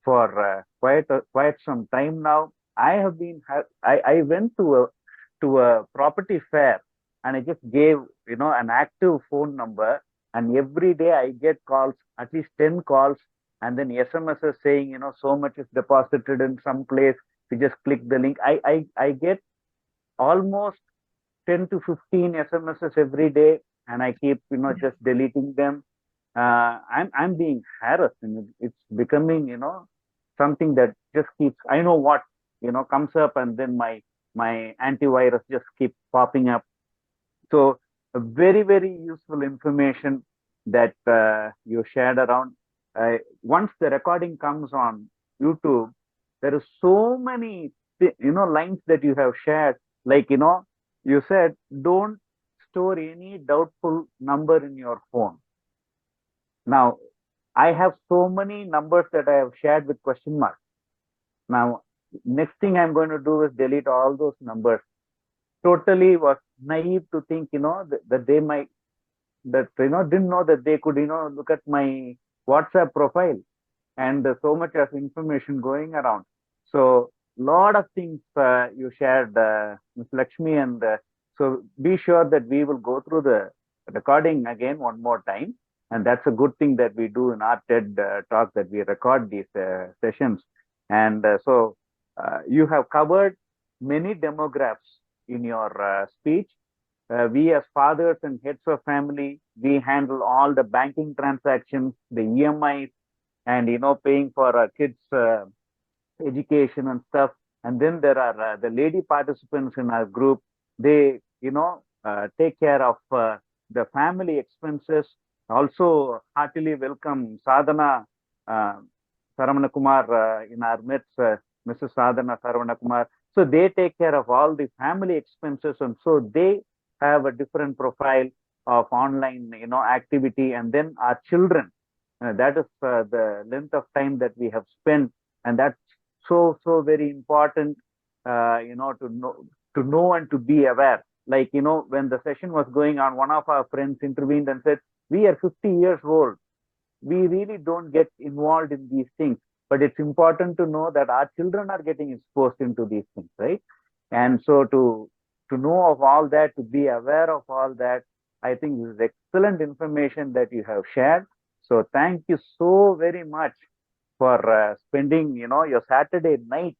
D: for quite some time now. I went to a property fair and I just gave, an active phone number, and every day I get calls, at least 10 calls, and then SMSs saying, so much is deposited in some place. You just click the link. I get almost 10 to 15 SMSs every day, and I keep, just deleting them. I'm being harassed, and it's becoming, something that just keeps, I know what, comes up, and then my antivirus just keep popping up. So very, very useful information that you shared around. Once the recording comes on YouTube, there is so many, lines that you have shared. Like, you said, don't store any doubtful number in your phone. Now, I have so many numbers that I have shared with question mark. Now, next thing I'm going to do is delete all those numbers. Totally was naive to think, that they might, didn't know that they could, look at my WhatsApp profile, and so much of information going around. So lot of things you shared, Ms. Lakshmi, and so be sure that we will go through the recording again one more time. And that's a good thing that we do in our TED talk, that we record these sessions. And so you have covered many demographics in your speech. We as fathers and heads of family, we handle all the banking transactions, the EMIs, and paying for our kids' education and stuff. And then there are the lady participants in our group. They take care of the family expenses. Also heartily welcome Sadhana Saravana Kumar in our midst, Mrs. Sadhana Saravana Kumar. So they take care of all the family expenses, and so they have a different profile of online activity. And then our children, that is the length of time that we have spent, and that's so very important to know and to be aware. Like when the session was going on, one of our friends intervened and said, we are 50 years old, we really don't get involved in these things, but it's important to know that our children are getting exposed into these things, right? And so to know of all that, to be aware of all that, I think this is excellent information that you have shared. So thank you so very much for spending your Saturday night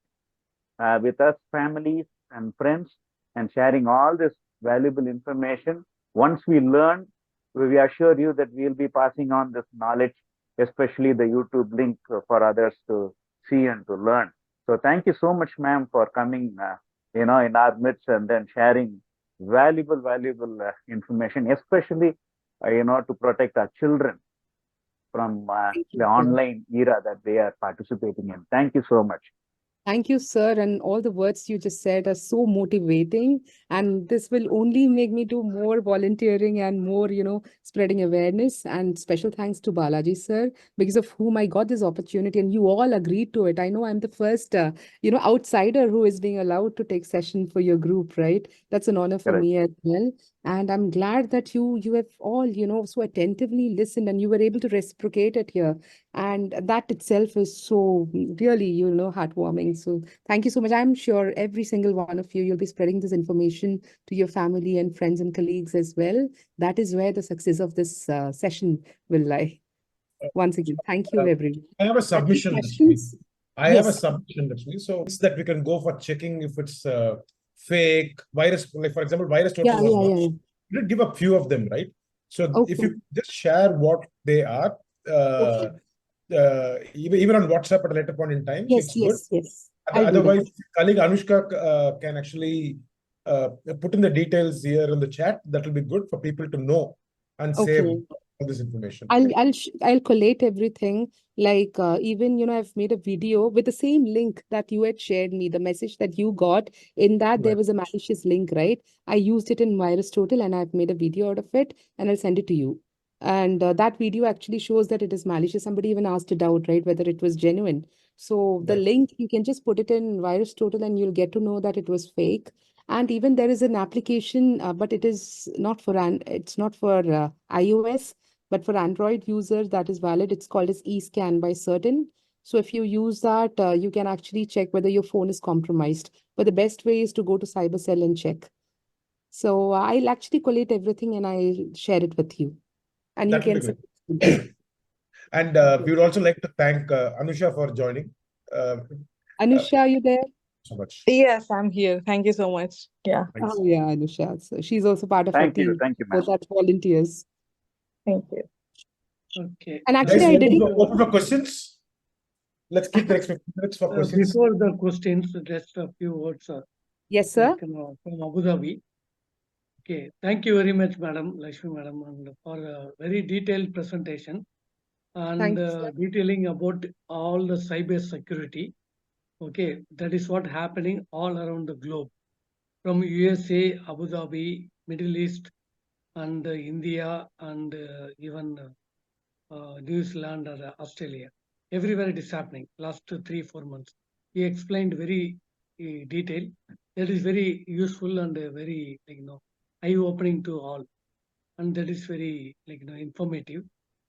D: with us, families and friends, and sharing all this valuable information. Once we learn, we assure you that we'll be passing on this knowledge, especially the YouTube link for others to see and to learn. So thank you so much, ma'am, for coming in our midst and then sharing valuable information, especially to protect our children from the online era that they are participating in. Thank you so much.
B: Thank you, sir. And all the words you just said are so motivating. And this will only make me do more volunteering and more, spreading awareness. And special thanks to Balaji, sir, because of whom I got this opportunity. And you all agreed to it. I know I'm the first, outsider who is being allowed to take session for your group, right? That's an honor for
D: Correct.
B: me as well. And I'm glad that you have all, so attentively listened and you were able to reciprocate it here. And that itself is so really, heartwarming. So thank you so much. I'm sure every single one of you'll be spreading this information to your family and friends and colleagues as well. That is where the success of this session will lie. Once again, thank you, everyone.
A: I have a submission.
B: Questions?
A: I have a
B: Yes.
A: submission, Lakshmi. So it's that we can go for checking if it's fake virus, like for example, virus total was one.
B: Yeah.
A: You did give a few of them, right? So if
B: Okay.
A: you just share what they are,
B: Okay.
A: even on WhatsApp at a later point in time, it's good.
B: Yes. I'll do that.
A: Otherwise, colleague Anushka can actually put in the details here in the chat. That will be good for people to know and save
B: Okay.
A: all this information.
B: I'll collate everything. Like even I've made a video with the same link that you had shared me, the message that you got. In that there
A: Right.
B: was a malicious link, right? I used it in VirusTotal and I've made a video out of it and I'll send it to you. And that video actually shows that it is malicious. Somebody even asked a doubt, right, whether it was genuine. So the
A: Right.
B: link, you can just put it in VirusTotal and you'll get to know that it was fake. And even there is an application, but it is not for it's not for iOS. But for Android users, that is valid. It's called as eScan by Certain. So if you use that, you can actually check whether your phone is compromised. But the best way is to go to CyberCell and check. So I'll actually collate everything and I'll share it with you. And you
A: That will
B: can
A: be good. And we would also like to thank Anusha for joining.
B: Anusha, are you there?
A: So much.
H: Yes, I'm here. Thank you so much. Yeah,
A: Thanks.
B: Oh, yeah, Anusha. So she's also part of our
D: Thank you,
B: team.
D: ma'am.
B: Both are volunteers.
H: thank you.
I: Okay.
B: And
A: Guys,
B: actually, I didn't.
A: open for questions. Let's keep the next 15 minutes for questions.
I: Before the questions, just a few words
B: Yes, sir.
I: from Abu Dhabi. Okay, thank you very much, Madam Lakshmi, Madam, and for a very detailed presentation and
B: Thank you, sir.
I: detailing about all the cyber security. Okay, that is what happening all around the globe, from USA, Abu Dhabi, Middle East, and India, and even New Zealand or Australia. Everywhere it is happening. Last 3-4 months, he explained very detailed. That is very useful and very eye-opening to all, and that is very informative,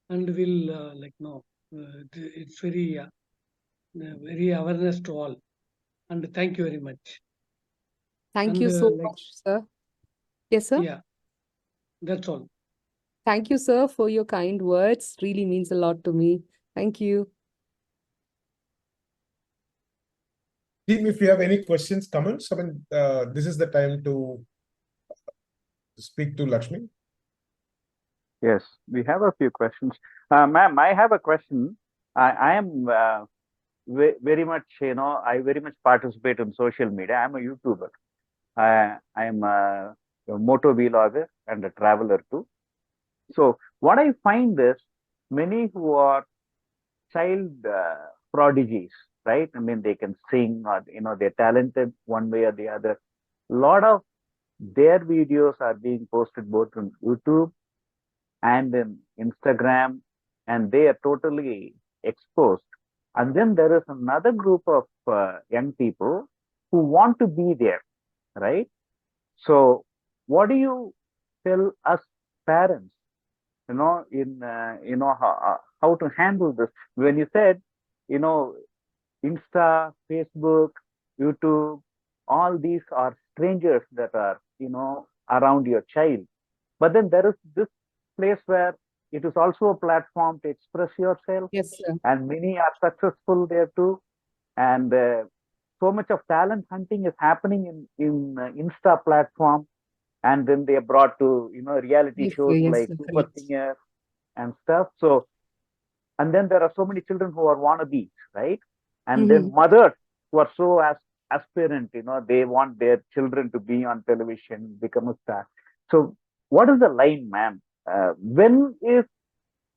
I: and will it's very very awareness to all. And thank you very much.
B: Thank
I: And
B: you so much, sir. Yes, sir.
I: Yeah, that's all.
B: Thank you, sir, for your kind words. Really means a lot to me. Thank you.
A: Team, if you have any questions, comments, I mean, this is the time to speak to Lakshmi.
D: Yes, we have a few questions. Ma'am, I have a question. I am very much, I very much participate in social media. I'm a YouTuber. I am a moto vlogger and a traveler too. So what I find is many who are child prodigies, right? I mean, they can sing or, they're talented one way or the other. A lot of their videos are being posted both on YouTube and in Instagram, and they are totally exposed. And then there is another group of young people who want to be there, right? So what do you tell us parents, in how to handle this? When you said, Insta, Facebook, YouTube, all these are strangers that are, around your child. But then there is this place where it is also a platform to express yourself.
B: Yes, sir.
D: And many are successful there too. And so much of talent hunting is happening in Insta platform. And then they are brought to, reality
B: Yes, sir.
D: shows
B: Yes,
D: like
B: sir.
D: Super
B: Correct.
D: Singer and stuff. So, and then there are so many children who are wannabes, right? And then mothers who are so aspirant, they want their children to be on television, become a star. So what is the line, ma'am? When is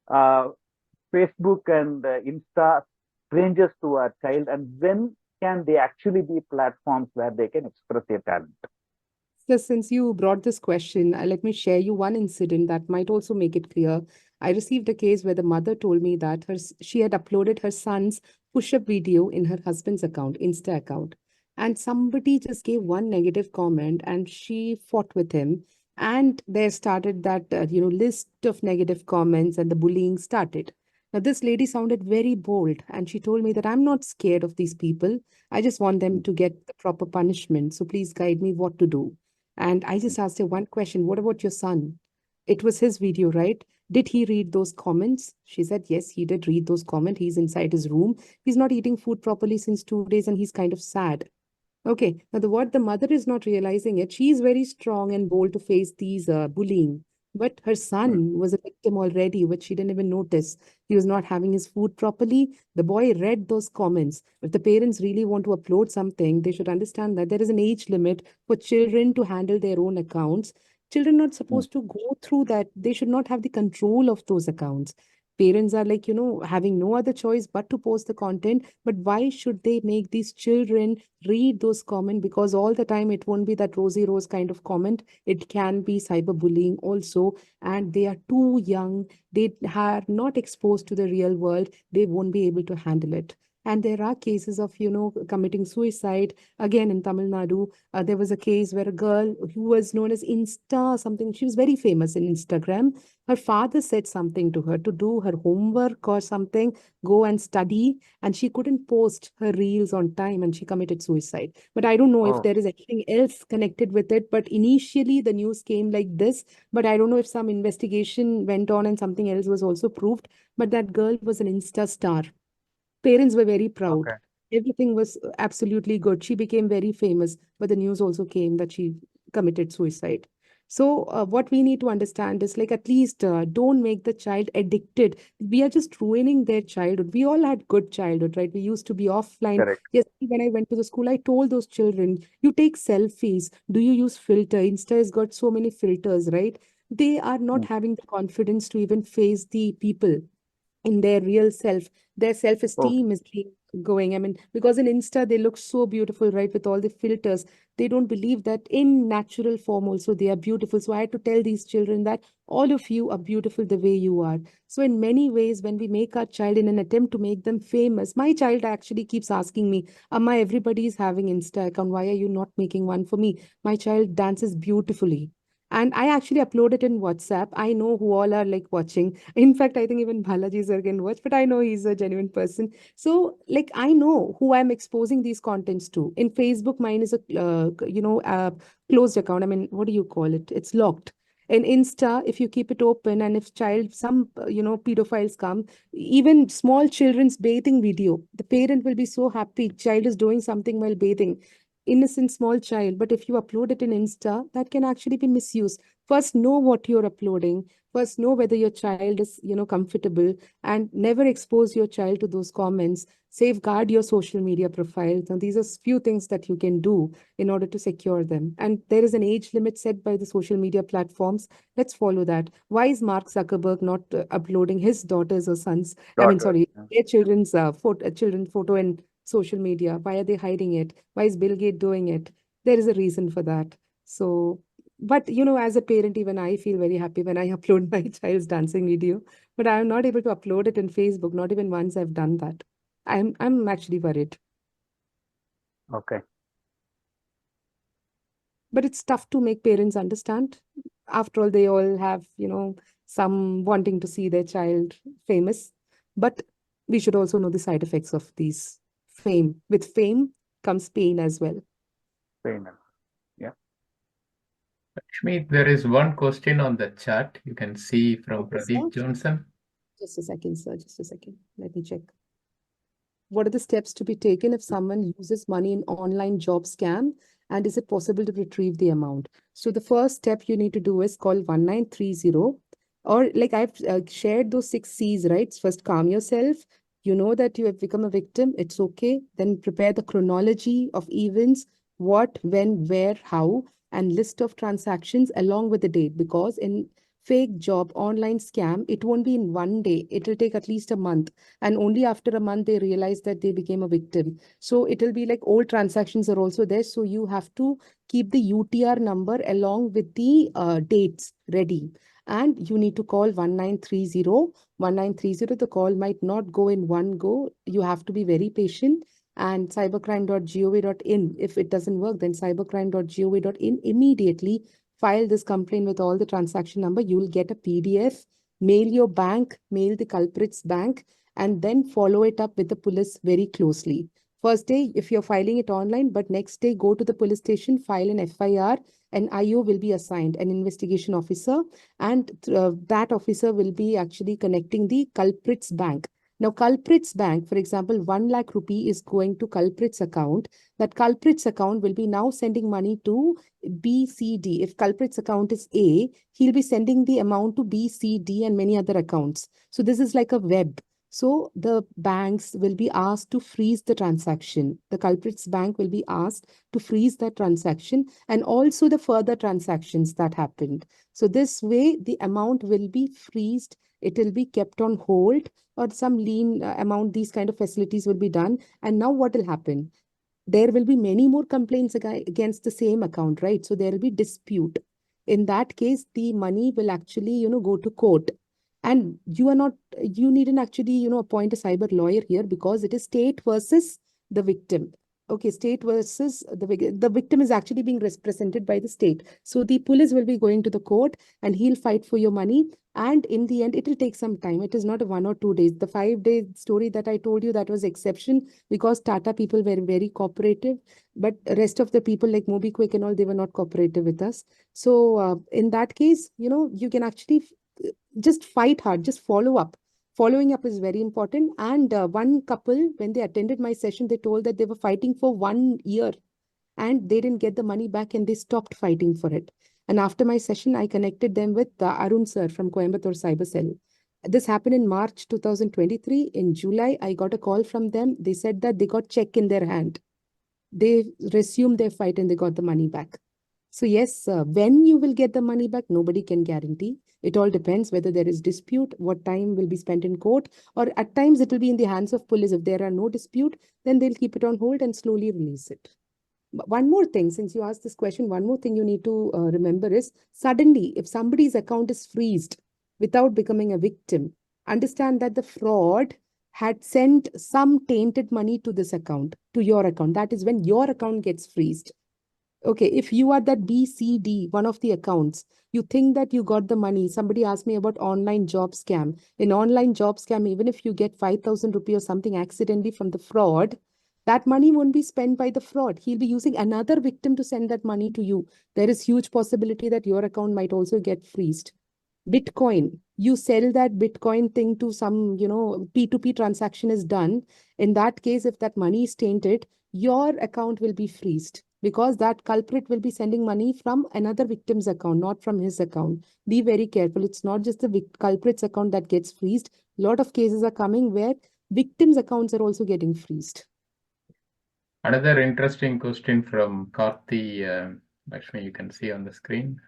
D: Facebook and Insta strangers to our child, and when can they actually be platforms where they can express their talent?
B: So since you brought this question, let me share you one incident that might also make it clear. I received a case where the mother told me that she had uploaded her son's push-up video in her husband's account, Insta account. And somebody just gave one negative comment and she fought with him. And there started that, list of negative comments and the bullying started. Now, this lady sounded very bold and she told me that I'm not scared of these people. I just want them to get the proper punishment. So please guide me what to do. And I just asked her one question. What about your son? It was his video, right? Did he read those comments? She said, yes, he did read those comments. He's inside his room. He's not eating food properly since 2 days and he's kind of sad. Okay, now what the mother is not realizing it, she is very strong and bold to face these bullying. But her son was a victim already, which she didn't even notice. He was not having his food properly. The boy read those comments. If the parents really want to upload something, they should understand that there is an age limit for children to handle their own accounts. Children are not supposed to go through that. They should not have the control of those accounts. Parents are like, having no other choice but to post the content. But why should they make these children read those comments? Because all the time it won't be that rosy rose kind of comment. It can be cyberbullying also. And they are too young. They are not exposed to the real world. They won't be able to handle it. And there are cases of, committing suicide. Again, in Tamil Nadu, there was a case where a girl who was known as Insta something, she was very famous in Instagram. Her father said something to her to do her homework or something, go and study, and she couldn't post her reels on time and she committed suicide. But I don't know if there is anything else connected with it. But initially, the news came like this. But I don't know if some investigation went on and something else was also proved. But that girl was an Insta star. Parents were very proud.
D: Okay.
B: Everything was absolutely good. She became very famous, but the news also came that she committed suicide. So, what we need to understand is like at least don't make the child addicted. We are just ruining their childhood. We all had good childhood, right? We used to be offline.
D: Correct.
B: Yes, when I went to the school, I told those children, you take selfies. Do you use filter? Insta has got so many filters, right? They are not having the confidence to even face the people in their real self. Their self-esteem is going. I mean, because in Insta, they look so beautiful, right? With all the filters. They don't believe that in natural form also they are beautiful. So I had to tell these children that all of you are beautiful the way you are. So in many ways, when we make our child in an attempt to make them famous, my child actually keeps asking me, Amma, everybody is having Insta account. Why are you not making one for me? My child dances beautifully. And I actually upload it in WhatsApp. I know who all are like watching. In fact, I think even Balaji sir can watch, but I know he's a genuine person. So, like, I know who I'm exposing these contents to. In Facebook, mine is a closed account. I mean, what do you call it? It's locked. In Insta, if you keep it open and if some pedophiles come, even small children's bathing video, the parent will be so happy. Child is doing something while bathing. Innocent small child. But if you upload it in Insta, that can actually be misused. First, know what you're uploading. First, know whether your child is, comfortable, and never expose your child to those comments. Safeguard your social media profiles. Now, these are few things that you can do in order to secure them. And there is an age limit set by the social media platforms. Let's follow that. Why is Mark Zuckerberg not uploading his daughters or sons? Their children's photo in social media? Why are they hiding it? Why is Bill Gates doing it? There is a reason for that. So, but as a parent, even I feel very happy when I upload my child's dancing video, but I'm not able to upload it in Facebook. Not even once I've done that. I'm actually worried.
D: Okay.
B: But it's tough to make parents understand. After all, they all have, some wanting to see their child famous. But we should also know the side effects of these fame. With fame comes pain as well.
D: Pain. Yeah.
G: Lakshmi, there is one question on the chat. You can see from Pradeep Johnson.
B: Just a second, sir. Just a second. Let me check. What are the steps to be taken if someone uses money in online job scam? And is it possible to retrieve the amount? So the first step you need to do is call 1930, or like I've shared those 6 C's, right? First, calm yourself. You know that you have become a victim. It's okay. Then prepare the chronology of events, what, when, where, how, and list of transactions along with the date. Because in fake job, online scam, it won't be in one day. It will take at least a month. And only after a month, they realize that they became a victim. So it will be like old transactions are also there. So you have to keep the UTR number along with the dates ready. And you need to call 1930. 1930, the call might not go in one go. You have to be very patient. And cybercrime.gov.in. If it doesn't work, then cybercrime.gov.in. Immediately file this complaint with all the transaction number. You will get a PDF, mail your bank, mail the culprit's bank, and then follow it up with the police very closely. First day, if you're filing it online, but next day, go to the police station, file an FIR, an IO will be assigned, an investigation officer, and that officer will be actually connecting the culprit's bank. Now, culprit's bank, for example, 1 lakh rupee is going to culprit's account. That culprit's account will be now sending money to B, C, D. If culprit's account is A, he'll be sending the amount to B, C, D, and many other accounts. So this is like a web. So the banks will be asked to freeze the transaction. The culprit's bank will be asked to freeze that transaction and also the further transactions that happened. So this way, the amount will be freezed. It will be kept on hold, or some lien amount. These kind of facilities will be done. And now what will happen? There will be many more complaints against the same account, right? So there will be dispute. In that case, the money will actually, go to court. And you needn't actually, appoint a cyber lawyer here, because it is state versus the victim. Okay, state versus the victim is actually being represented by the state. So the police will be going to the court and he'll fight for your money. And in the end, it will take some time. It is not a 1 or 2 days. The 5-day story that I told you, that was exception because Tata people were very cooperative. But rest of the people like MobiQuick and all, they were not cooperative with us. So in that case, you can actually just fight hard, just follow up. Following up is very important. And one couple, when they attended my session, they told that they were fighting for 1 year and they didn't get the money back and they stopped fighting for it. And after my session, I connected them with Arun sir from Coimbatore Cyber Cell. This happened in March 2023. In July, I got a call from them. They said that they got check in their hand. They resumed their fight and they got the money back. So yes, when you will get the money back, nobody can guarantee. It all depends whether there is dispute, what time will be spent in court, or at times it will be in the hands of police. If there are no dispute, then they'll keep it on hold and slowly release it. But one more thing, since you asked this question, one more thing you need to remember is, suddenly, if somebody's account is freezed without becoming a victim, understand that the fraud had sent some tainted money to this account, to your account. That is when your account gets freezed. Okay, if you are that BCD, one of the accounts, you think that you got the money. Somebody asked me about online job scam. In online job scam, even if you get 5,000 rupees or something accidentally from the fraud, that money won't be spent by the fraud. He'll be using another victim to send that money to you. There is huge possibility that your account might also get freezed. Bitcoin, you sell that Bitcoin thing to some, P2P transaction is done. In that case, if that money is tainted, your account will be freezed because that culprit will be sending money from another victim's account, not from his account. Be very careful. It's not just the culprit's account that gets freezed. A lot of cases are coming where victims' accounts are also getting freezed.
G: Another interesting question from Karthi, Lakshmi, you can see on the screen.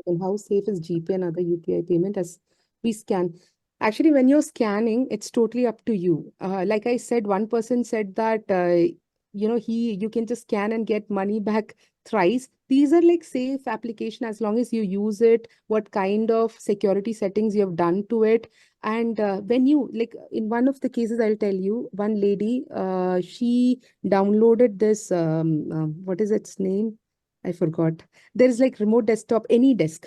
B: And how safe is GPay and other UPI payment as we scan? Actually, when you're scanning, it's totally up to you. Like I said, one person said that, you can just scan and get money back thrice. These are like safe application as long as you use it, what kind of security settings you have done to it. And when you, like in one of the cases, I'll tell you, one lady, she downloaded this, what is its name? I forgot. There is like remote desktop, AnyDesk.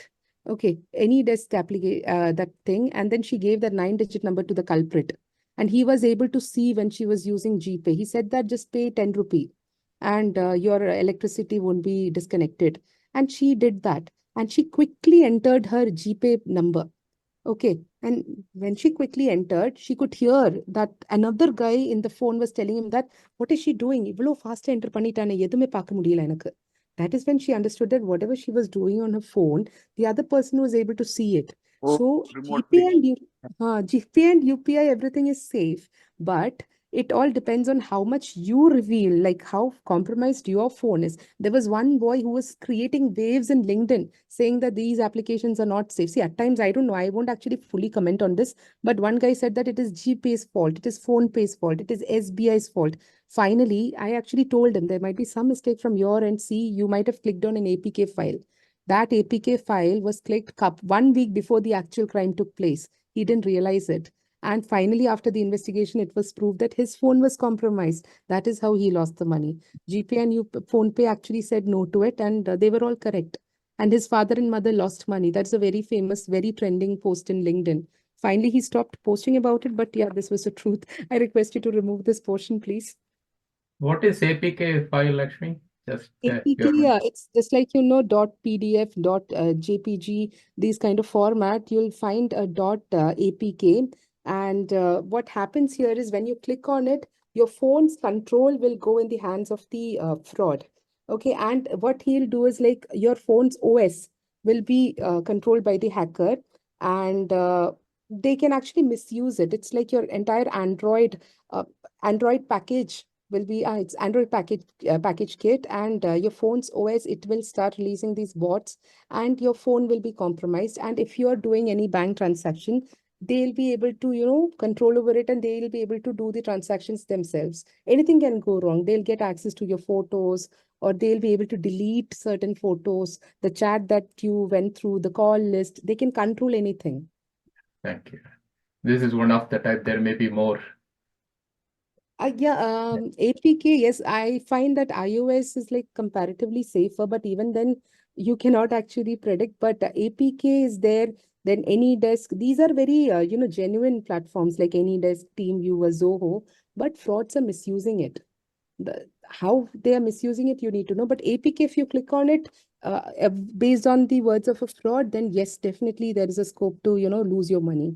B: Okay, AnyDesk application, that thing. And then she gave that 9-digit number to the culprit. And he was able to see when she was using GPay. He said that just pay 10 rupee and your electricity won't be disconnected. And she did that. And she quickly entered her GPay number. Okay. And when she quickly entered, she could hear that another guy in the phone was telling him that, what is she doing? Ivlo fast enter பண்ணிட்டானே எதுவுமே பார்க்க முடியல எனக்கு. That is when she understood that whatever she was doing on her phone, the other person was able to see it.
D: Oh,
B: So
D: remotely.
B: GPay and UPI, everything is safe, but it all depends on how much you reveal, like how compromised your phone is. There was one boy who was creating waves in LinkedIn saying that these applications are not safe. See, at times, I don't know, I won't actually fully comment on this, but one guy said that it is GPay's fault, it is PhonePay's fault, it is SBI's fault. Finally, I actually told him there might be some mistake from your end. See, you might have clicked on an APK file. That APK file was clicked 1 week before the actual crime took place. He didn't realize it. And finally, after the investigation, it was proved that his phone was compromised. That is how he lost the money. GPay and PhonePay actually said no to it, and they were all correct. And his father and mother lost money. That's a very famous, very trending post in LinkedIn. Finally, he stopped posting about it, but yeah, this was the truth. I request you to remove this portion, please.
G: What is APK file, Lakshmi? Just
B: APK, yeah, it's just like, .pdf, .jpg, these kind of format, you'll find a .apk. And what happens here is when you click on it, your phone's control will go in the hands of the fraud. Okay, and what he'll do is like your phone's OS will be controlled by the hacker, and they can actually misuse it. It's like your entire Android package will be it's Android package kit, and your phone's OS, it will start releasing these bots, and your phone will be compromised. And if you are doing any bank transaction, they'll be able to control over it, and they'll be able to do the transactions themselves. Anything can go wrong. They'll get access to your photos, or they'll be able to delete certain photos, the chat that you went through, the call list. They can control anything.
G: Thank you. This is one of the type. There may be more.
B: APK, yes, I find that iOS is like comparatively safer, but even then you cannot actually predict. But APK is there, then AnyDesk. These are very, genuine platforms like AnyDesk, TeamViewer, Zoho, but frauds are misusing it. How they are misusing it, you need to know. But APK, if you click on it, based on the words of a fraud, then yes, definitely there is a scope to, lose your money.